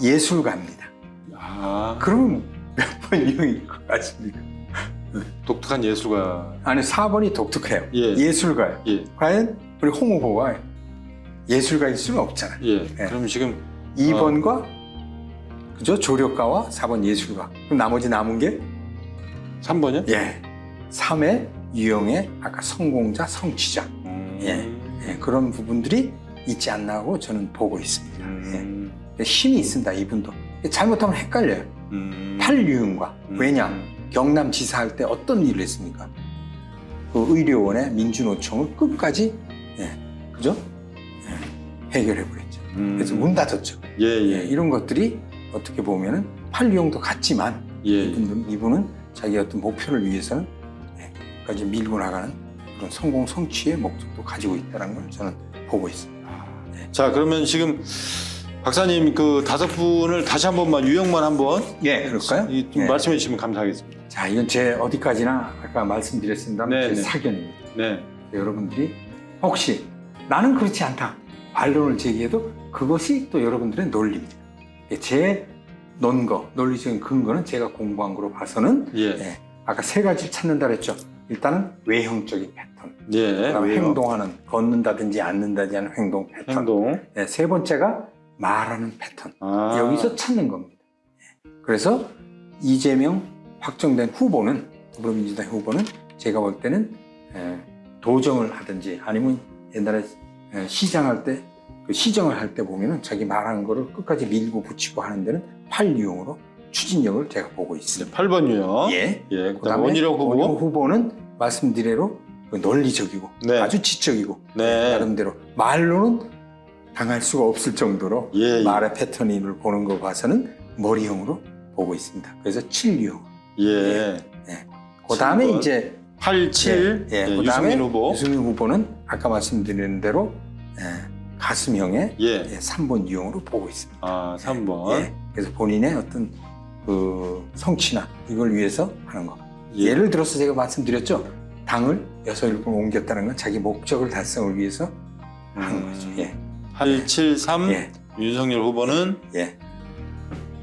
Speaker 1: 예술가입니다. 그러면 몇 번 유형일 것 같습니까?
Speaker 2: 독특한 예술가.
Speaker 1: 아니, 4번이 독특해요. 예술가예요. 과연 우리 홍 후보가 예술가일 수는 없잖아요.
Speaker 2: 그럼 지금
Speaker 1: 2번과 그죠? 조력가와 4번 예술가. 그럼 나머지 남은 게
Speaker 2: 3번이요?
Speaker 1: 3의 유형의 아까 성공자, 성취자. 그런 부분들이 있지 않나 하고 저는 보고 있습니다. 힘이 있습니다, 이분도. 잘못하면 헷갈려요. 8유형과. 왜냐? 경남지사 할 때 어떤 일을 했습니까? 그 의료원의 민주노총을 끝까지 그죠? 해결해버렸죠. 그래서 문 닫았죠. 이런 것들이 어떻게 보면은 8유형도 같지만 이분은 자기 어떤 목표를 위해서는 까지 밀고 나가는 그런 성공 성취의 목적도 가지고 있다는 걸 저는 보고 있습니다.
Speaker 2: 자, 그러면 지금 박사님 그 5분을 다시 한 번만 유형만 한번
Speaker 1: 그럴까요?
Speaker 2: 좀 말씀해 주시면 감사하겠습니다.
Speaker 1: 자, 이건 제 어디까지나 아까 말씀드렸습니다만 제 사견입니다. 여러분들이 혹시 나는 그렇지 않다 반론을 제기해도 그것이 또 여러분들의 논리입니다. 제 논거, 논리적인 근거는 제가 공부한 거로 봐서는
Speaker 2: 예.
Speaker 1: 아까 세 가지를 찾는다 그랬죠. 일단은 외형적인 패턴,
Speaker 2: 예.
Speaker 1: 그다음에
Speaker 2: 왜요?
Speaker 1: 행동하는, 걷는다든지 앉는다든지 하는 행동 패턴,
Speaker 2: 행동.
Speaker 1: 세 번째가 말하는 패턴.
Speaker 2: 아.
Speaker 1: 여기서 찾는 겁니다. 그래서 이재명 확정된 후보는, 더불어민주당 후보는 제가 볼 때는 도정을 하든지 아니면 옛날에 시장할 때, 그 시정을 할 때 보면은 자기 말하는 거를 끝까지 밀고 붙이고 하는 데는 8유형으로 추진력을 제가 보고 있습니다.
Speaker 2: 8번 유형.
Speaker 1: 예.
Speaker 2: 예.
Speaker 1: 그다음에
Speaker 2: 그다음에 원희룡 후보.
Speaker 1: 원희룡 후보는 말씀드린 그 논리적이고
Speaker 2: 네.
Speaker 1: 아주 지적이고
Speaker 2: 네.
Speaker 1: 나름대로 말로는 당할 수가 없을 정도로
Speaker 2: 예.
Speaker 1: 말의 패턴을 보는 거 봐서는 머리형으로 보고 있습니다. 그래서 7유형.
Speaker 2: 예.
Speaker 1: 그 다음에
Speaker 2: 7번.
Speaker 1: 이제
Speaker 2: 8, 7.
Speaker 1: 예,
Speaker 2: 예.
Speaker 1: 그다음에
Speaker 2: 유승민 후보.
Speaker 1: 유승민 후보는 아까 말씀드린 대로 가슴형의
Speaker 2: 예.
Speaker 1: 3번 유형으로 보고 있습니다.
Speaker 2: 아, 3번.
Speaker 1: 예, 그래서 본인의 어떤 그 성취나 이걸 위해서 하는 거.
Speaker 2: 예.
Speaker 1: 예를 들어서 제가 말씀드렸죠. 당을 6, 7번 옮겼다는 건 자기 목적을 달성을 위해서 하는 거죠. 예.
Speaker 2: 8, 7, 3.
Speaker 1: 예.
Speaker 2: 윤석열 후보는
Speaker 1: 예.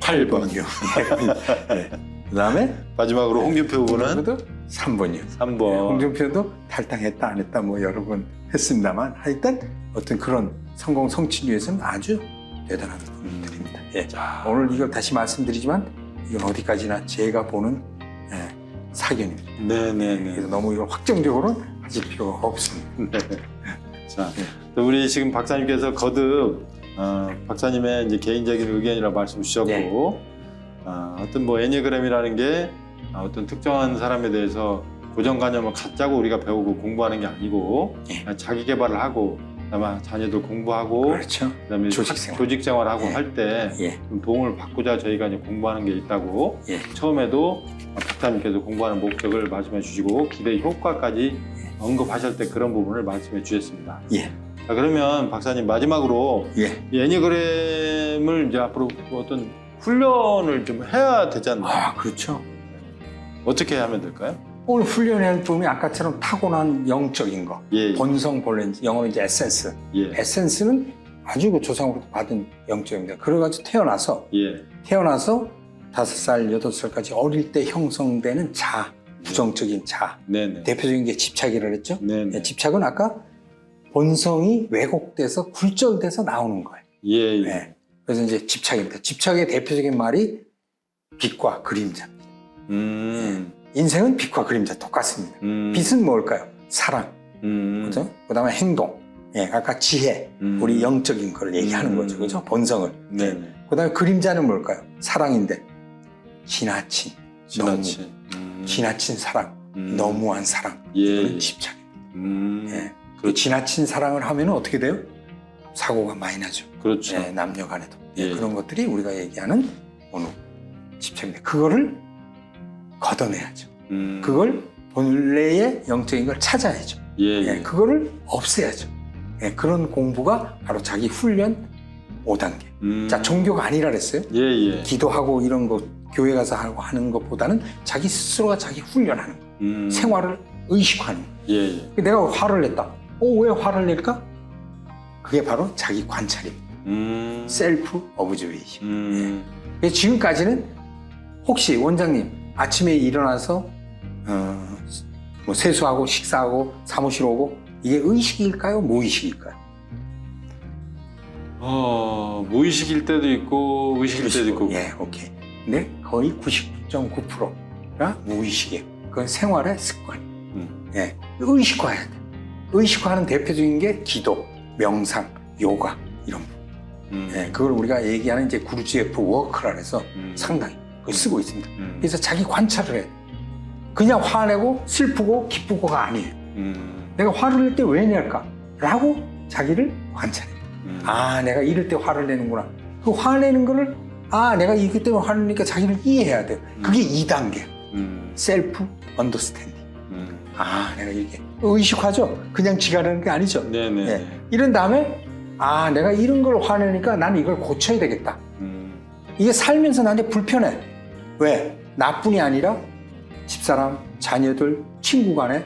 Speaker 2: 8번.
Speaker 1: 유형. 예. 그다음에
Speaker 2: 마지막으로 홍준표 후보는
Speaker 1: 3번 유형.
Speaker 2: 3번.
Speaker 1: 홍준표도 탈당했다 안 했다 뭐 여러 번 했습니다만 하여튼 어떤 그런 성공 성취를 위해서는 아주 대단한 분들입니다. 예.
Speaker 2: 자,
Speaker 1: 오늘 이걸 다시 말씀드리지만 이건 어디까지나 제가 보는 사견입니다.
Speaker 2: 네네네.
Speaker 1: 그래서 너무 이걸 확정적으로는 하실 필요가 없습니다.
Speaker 2: 네. 자, 또 우리 지금 박사님께서 거듭 박사님의 이제 개인적인 의견이라고 말씀 주셨고,
Speaker 1: 네.
Speaker 2: 어떤 뭐 애니그램이라는 게 어떤 특정한 사람에 대해서 고정관념을 갖자고 우리가 배우고 공부하는 게 아니고
Speaker 1: 네.
Speaker 2: 자기 개발을 하고 그다음에 자녀들 공부하고
Speaker 1: 그렇죠.
Speaker 2: 그다음에 조직 생활하고
Speaker 1: 예.
Speaker 2: 할 때
Speaker 1: 예.
Speaker 2: 좀 도움을 받고자 저희가 이제 공부하는 게 있다고
Speaker 1: 예.
Speaker 2: 처음에도 박사님께서 공부하는 목적을 말씀해 주시고 기대 효과까지 언급하실 때 그런 부분을 말씀해 주셨습니다.
Speaker 1: 예.
Speaker 2: 자, 그러면 박사님 마지막으로
Speaker 1: 예.
Speaker 2: 이 애니그램을 이제 앞으로 어떤 훈련을 좀 해야 되지 않나요?
Speaker 1: 아, 그렇죠.
Speaker 2: 어떻게 하면 될까요?
Speaker 1: 오늘 훈련할 부분이 아까처럼 타고난 영적인 거,
Speaker 2: 예,
Speaker 1: 본성 본래 영어로 이제 에센스.
Speaker 2: 예,
Speaker 1: 에센스는 아주 그 조상으로부터 받은 영적입니다. 그래가지고 태어나서
Speaker 2: 예,
Speaker 1: 5살, 8살까지 어릴 때 형성되는 자, 부정적인 자.
Speaker 2: 네네,
Speaker 1: 대표적인 게 집착이라고 했죠.
Speaker 2: 네네,
Speaker 1: 집착은 아까 본성이 왜곡돼서 굴절돼서 나오는 거예요.
Speaker 2: 예, 예,
Speaker 1: 네. 그래서 이제 집착입니다. 집착의 대표적인 말이 빛과 그림자. 인생은 빛과 그림자 똑같습니다. 빛은 뭘까요? 사랑, 그죠? 그다음에 행동, 아까 지혜, 우리 영적인 걸 얘기하는 거죠, 그죠? 본성을.
Speaker 2: 네네,
Speaker 1: 그다음에 그림자는 뭘까요? 사랑인데 지나친,
Speaker 2: 지나친,
Speaker 1: 지나친 사랑, 너무한 사랑,
Speaker 2: 예,
Speaker 1: 이거는
Speaker 2: 예.
Speaker 1: 집착입니다. 그 지나친 사랑을 하면 어떻게 돼요? 사고가 많이 나죠.
Speaker 2: 그렇죠.
Speaker 1: 남녀간에도
Speaker 2: 예.
Speaker 1: 그런 것들이 우리가 얘기하는 어느 집착인데 그거를 걷어내야죠. 그걸 본래의 영적인 걸 찾아야죠.
Speaker 2: 예, 예.
Speaker 1: 그거를 없애야죠. 그런 공부가 바로 자기 훈련 5단계. 자, 종교가 아니라 그랬어요.
Speaker 2: 예, 예.
Speaker 1: 기도하고 이런 거 교회 가서 하고 하는 것보다는 자기 스스로가 자기 훈련하는 거. 생활을 의식하는 거.
Speaker 2: 예, 예.
Speaker 1: 내가 화를 냈다. 왜 화를 낼까? 그게 바로 자기 관찰입니다. 셀프 오브저베이션. 지금까지는 혹시 원장님 아침에 일어나서 뭐 세수하고 식사하고 사무실 오고 이게 의식일까요? 무의식일까요?
Speaker 2: 무의식일 때도 있고 의식일 때도 있고.
Speaker 1: 예, 오케이. 근데 거의 99.9%가 무의식이에요. 그건 생활의 습관. 의식화해야 돼. 의식화하는 대표적인 게 기도, 명상, 요가 이런 거. 그걸 우리가 얘기하는 이제 구르지에프 워크라 해서 상당히 그걸 쓰고 있습니다. 그래서 자기 관찰을 해야 돼. 그냥 화내고 슬프고 기쁘고가 아니에요. 내가 화를 낼 때 왜 낼까? 라고 자기를 관찰해. 내가 이럴 때 화를 내는구나. 그 화내는 거를 내가 이것 때문에 화를 내니까 자기를 이해해야 돼요. 그게 2단계. 셀프 언더스탠딩. 내가 이렇게 의식화죠. 그냥 지가 하는 게 아니죠.
Speaker 2: 네네.
Speaker 1: 이런 다음에 내가 이런 걸 화내니까 나는 이걸 고쳐야 되겠다. 이게 살면서 나한테 불편해. 왜? 나뿐이 아니라 집사람, 자녀들, 친구 간에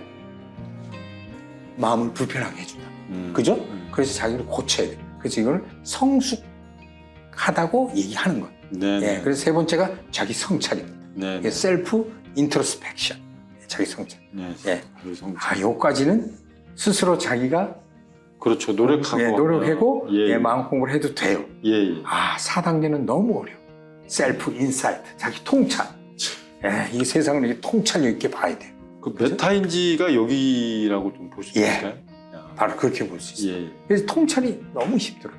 Speaker 1: 마음을 불편하게 해준다. 그죠? 그래서 자기를 고쳐야 돼. 그래서 이걸 성숙하다고 얘기하는 거예요.
Speaker 2: 네.
Speaker 1: 예, 그래서 세 번째가 자기 성찰입니다.
Speaker 2: 네.
Speaker 1: 이게 셀프 인트로스펙션, 자기 성찰.
Speaker 2: 네.
Speaker 1: 예.
Speaker 2: 자기 성찰.
Speaker 1: 요까지는 스스로 자기가
Speaker 2: 그렇죠. 노력하고.
Speaker 1: 노력하고
Speaker 2: 예.
Speaker 1: 마음 공부를 해도 돼요.
Speaker 2: 예.
Speaker 1: 4단계는 너무 어려워. 셀프 인사이트, 자기 통찰. 이 세상을 이렇게 통찰력 있게 봐야 돼요.
Speaker 2: 그 메타인지가 여기라고 좀 보시면
Speaker 1: 바로 그렇게 볼 수 있어요.
Speaker 2: 예.
Speaker 1: 그래서 통찰이 너무 힘들어요.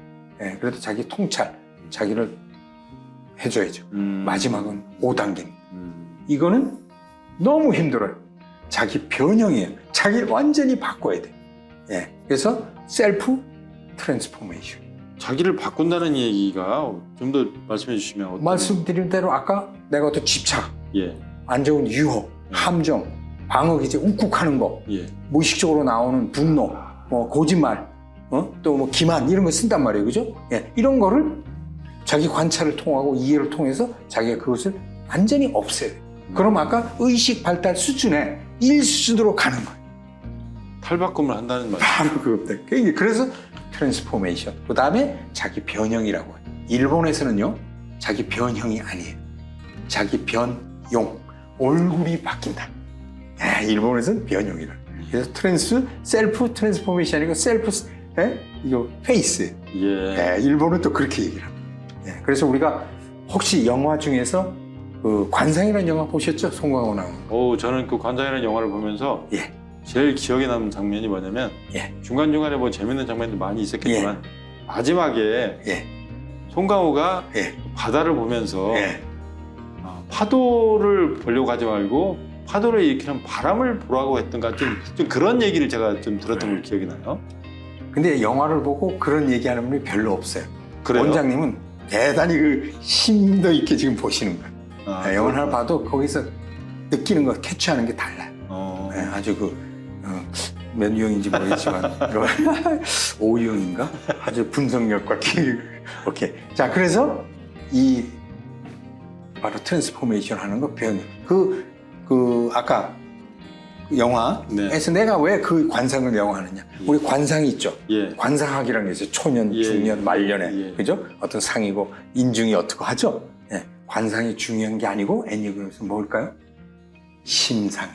Speaker 1: 그래도 자기 통찰, 자기를 해줘야죠. 마지막은 5단계입니다. 이거는 너무 힘들어요. 자기 변형이에요. 자기를 완전히 바꿔야 돼요. 그래서 셀프 트랜스포메이션.
Speaker 2: 자기를 바꾼다는 얘기가 좀 더 말씀해 주시면 어떤...
Speaker 1: 말씀드린 대로 아까 내가 어떤 집착,
Speaker 2: 예.
Speaker 1: 안 좋은 유혹, 함정, 방어 기제, 욱욱하는 거,
Speaker 2: 예.
Speaker 1: 무의식적으로 나오는 분노, 거짓말, 또 뭐 기만 이런 거 쓴단 말이에요, 그죠? 이런 거를 자기 관찰을 통하고 이해를 통해서 자기가 그것을 완전히 없애요. 그럼 아까 의식 발달 수준에 1수준으로 가는 거예요.
Speaker 2: 탈바꿈을 한다는 말이죠.
Speaker 1: 바로 그겁니다. 그래서 트랜스포메이션. 그 다음에 자기 변형이라고 해요. 일본에서는요, 자기 변형이 아니에요. 자기 변용. 얼굴이 바뀐다. 일본에서는 변형이라. 그래서 셀프 트랜스포메이션이고 이거 페이스.
Speaker 2: 예.
Speaker 1: 일본은 또 그렇게 얘기를 합니다. 그래서 우리가 혹시 영화 중에서 그 관상이라는 영화 보셨죠? 송강호 나오는.
Speaker 2: 저는 그 관상이라는 영화를 보면서
Speaker 1: 예.
Speaker 2: 제일 기억에 남는 장면이 뭐냐면 중간중간에 뭐 재밌는 장면도 많이 있었겠지만 마지막에 송강호가 바다를 보면서 파도를 보려고 하지 말고 파도를 일으키는 바람을 보라고 했던가 좀 그런 얘기를 제가 좀 들었던 걸 기억이 나요.
Speaker 1: 근데 영화를 보고 그런 얘기하는 분이 별로 없어요.
Speaker 2: 그래요?
Speaker 1: 원장님은 대단히 그 심도 있게 지금 보시는 거예요. 영화를 하나 봐도 거기서 느끼는 거 캐치하는 게 달라요. 아주 몇 유형인지 모르겠지만 O유형인가? 아주 분석력과 오케이. 자, 그래서 이 바로 트랜스포메이션 하는 거 배우는 아까 영화에서 내가 왜 그 관상을 영화하느냐? 우리 관상이 있죠. 관상학이라는 게 있어요. 초년, 중년, 말년에 그죠? 어떤 상이고 인중이 어떻고 하죠. 관상이 중요한 게 아니고 애니그램에서 뭘까요? 심상에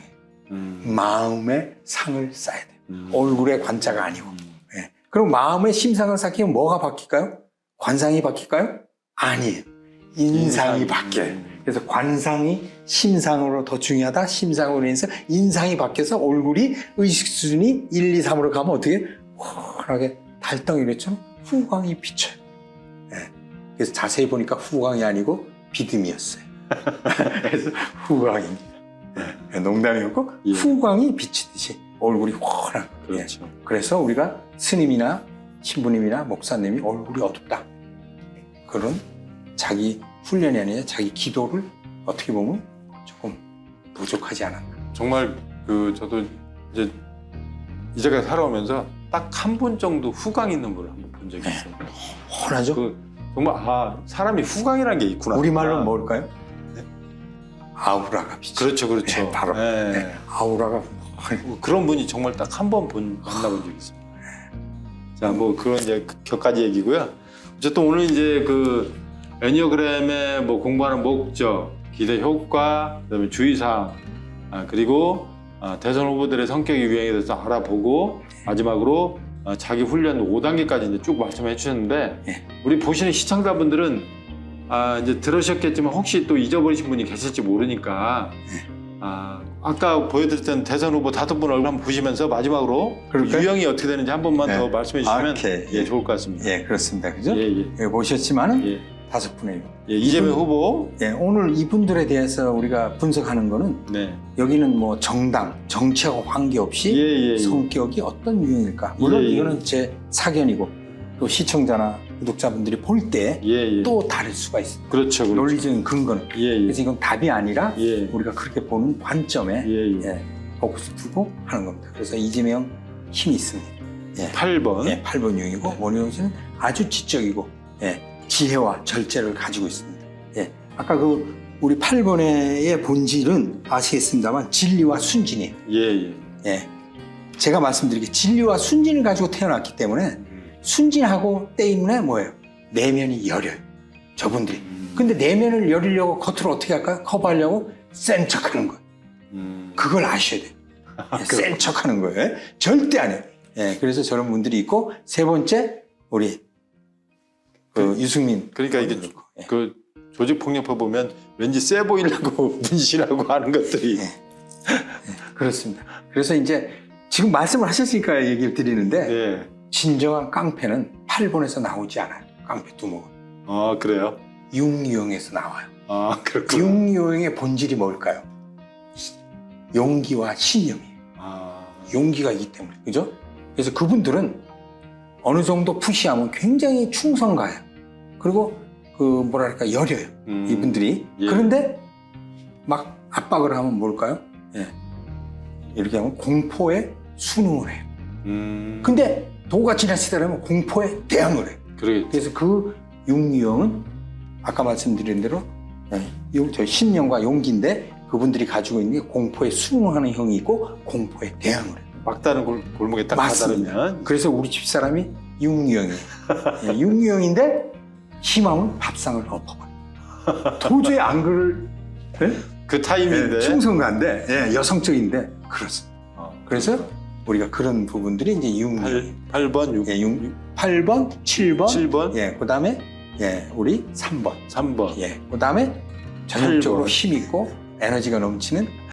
Speaker 1: 마음의 상을 쌓아야 돼요. 얼굴의 관자가 아니고. 그럼 마음의 심상을 쌓이면 뭐가 바뀔까요? 관상이 바뀔까요? 아니에요. 인상이 바뀌어요. 그래서 관상이 심상으로 더 중요하다. 심상으로 인해서 인상이 바뀌어서 얼굴이 의식 수준이 1, 2, 3으로 가면 어떻게 환하게 달덩이처럼 후광이 비쳐요. 그래서 자세히 보니까 후광이 아니고 비듬이었어요. 그래서 후광입니다. 농담이었고 후광이 비치듯이 얼굴이 환한.
Speaker 2: 그렇죠.
Speaker 1: 그래서 우리가 스님이나 신부님이나 목사님이 얼굴이 어둡다. 그런 자기 훈련이 아니라 자기 기도를 어떻게 보면 조금 부족하지 않았나.
Speaker 2: 정말 저도 이제 이제까지 살아오면서 딱 한 분 정도 후광 있는 분을 한번 본 적이 있어요.
Speaker 1: 훤하죠?
Speaker 2: 정말 사람이 후광이라는 게 있구나.
Speaker 1: 우리말로 뭘까요? 아우라가 비치.
Speaker 2: 그렇죠.
Speaker 1: 바로 아우라가
Speaker 2: 그런 분이 정말 딱 한 번 만나본 적이 있습니다. 자, 뭐 그런 이제 격가지 얘기고요. 어쨌든 오늘 이제 애니어그램의 뭐 공부하는 목적, 기대 효과, 그다음에 주의사항, 그리고 대선 후보들의 성격의 유형에 대해서 알아보고 마지막으로 자기 훈련 5단계까지 이제 쭉 말씀해 주셨는데 우리 보시는 시청자분들은 이제 들으셨겠지만 혹시 또 잊어버리신 분이 계실지 모르니까 아까 보여드렸던 대선 후보 5분 얼굴 한번 보시면서 마지막으로 유형이 어떻게 되는지 한 번만 더 말씀해 주시면 좋을 것 같습니다.
Speaker 1: 그렇습니다. 그죠?
Speaker 2: 여기
Speaker 1: 보셨지만은 5분의 1.
Speaker 2: 이재명 후보.
Speaker 1: 오늘 이분들에 대해서 우리가 분석하는 거는 여기는 뭐 정당, 정치하고 관계없이 성격이 어떤 유형일까. 물론 이거는 제 사견이고 또 시청자나 구독자분들이 볼 때 또 다를 수가 있습니다.
Speaker 2: 그렇죠.
Speaker 1: 논리적인 근거는. 그래서 이건 답이 아니라 우리가 그렇게 보는 관점에 포커스 두고 하는 겁니다. 그래서 이재명 힘이 있습니다.
Speaker 2: 8번.
Speaker 1: 8번 유형이고 원효영 씨는 아주 지적이고 지혜와 절제를 가지고 있습니다. 아까 우리 8번의 본질은 아시겠습니다만 진리와 순진이에요. 제가 말씀드리기 진리와 순진을 가지고 태어났기 때문에 순진하고 때문에 뭐예요? 내면이 여려요. 저분들이. 근데 내면을 여리려고 겉으로 어떻게 할까요? 커버하려고 센 척하는 거예요. 그걸 아셔야 돼요. 센 척하는 거예요. 절대 안 해요. 예, 그래서 저런 분들이 있고 세 번째 우리 유승민.
Speaker 2: 그러니까 이게
Speaker 1: 있고. 예.
Speaker 2: 그 조직폭력법 보면 왠지 세 보이려고 문신하고 하는 것들이.
Speaker 1: 예. 그렇습니다. 그래서 이제 지금 말씀을 하셨으니까 얘기를 드리는데
Speaker 2: 예.
Speaker 1: 진정한 깡패는 8번에서 나오지 않아요. 깡패 두목은.
Speaker 2: 아, 그래요?
Speaker 1: 육유형에서 나와요.
Speaker 2: 아, 그렇구나.
Speaker 1: 육유형의 본질이 뭘까요? 용기와 신념이에요.
Speaker 2: 아,
Speaker 1: 용기가 있기 때문에. 그죠? 그래서 그분들은 어느 정도 푸시하면 굉장히 충성가요. 그리고 뭐랄까 여려요. 이분들이.
Speaker 2: 예.
Speaker 1: 그런데 막 압박을 하면 뭘까요? 예. 이렇게 하면 공포에 순응을 해요. 근데 도가 지나치다 그러면 공포에 대항을 해요.
Speaker 2: 그러겠죠.
Speaker 1: 그래서 그 육유형은 아까 말씀드린 대로 저 신념과 용기인데 그분들이 가지고 있는 게 공포에 순응하는 형이 있고 공포에 대항을 해요.
Speaker 2: 막다른 골목에 딱
Speaker 1: 맞습니다.
Speaker 2: 가다르면.
Speaker 1: 그래서 우리 집사람이 육유형이에요. 예, 육유형인데 희망은 밥상을 엎어버려요. 도저히 안 그럴
Speaker 2: 그 타임인데.
Speaker 1: 충성가인데 여성적인데 그렇습니다.
Speaker 2: 어.
Speaker 1: 그래서 우리가 그런 부분들이 이제 육유형.
Speaker 2: 8번, 6,
Speaker 1: 8번, 7번,
Speaker 2: 7번,
Speaker 1: 예, 그 다음에 우리 3번,
Speaker 2: 3번.
Speaker 1: 그 다음에 전형적으로
Speaker 2: 8번.
Speaker 1: 힘있고 에너지가 넘치는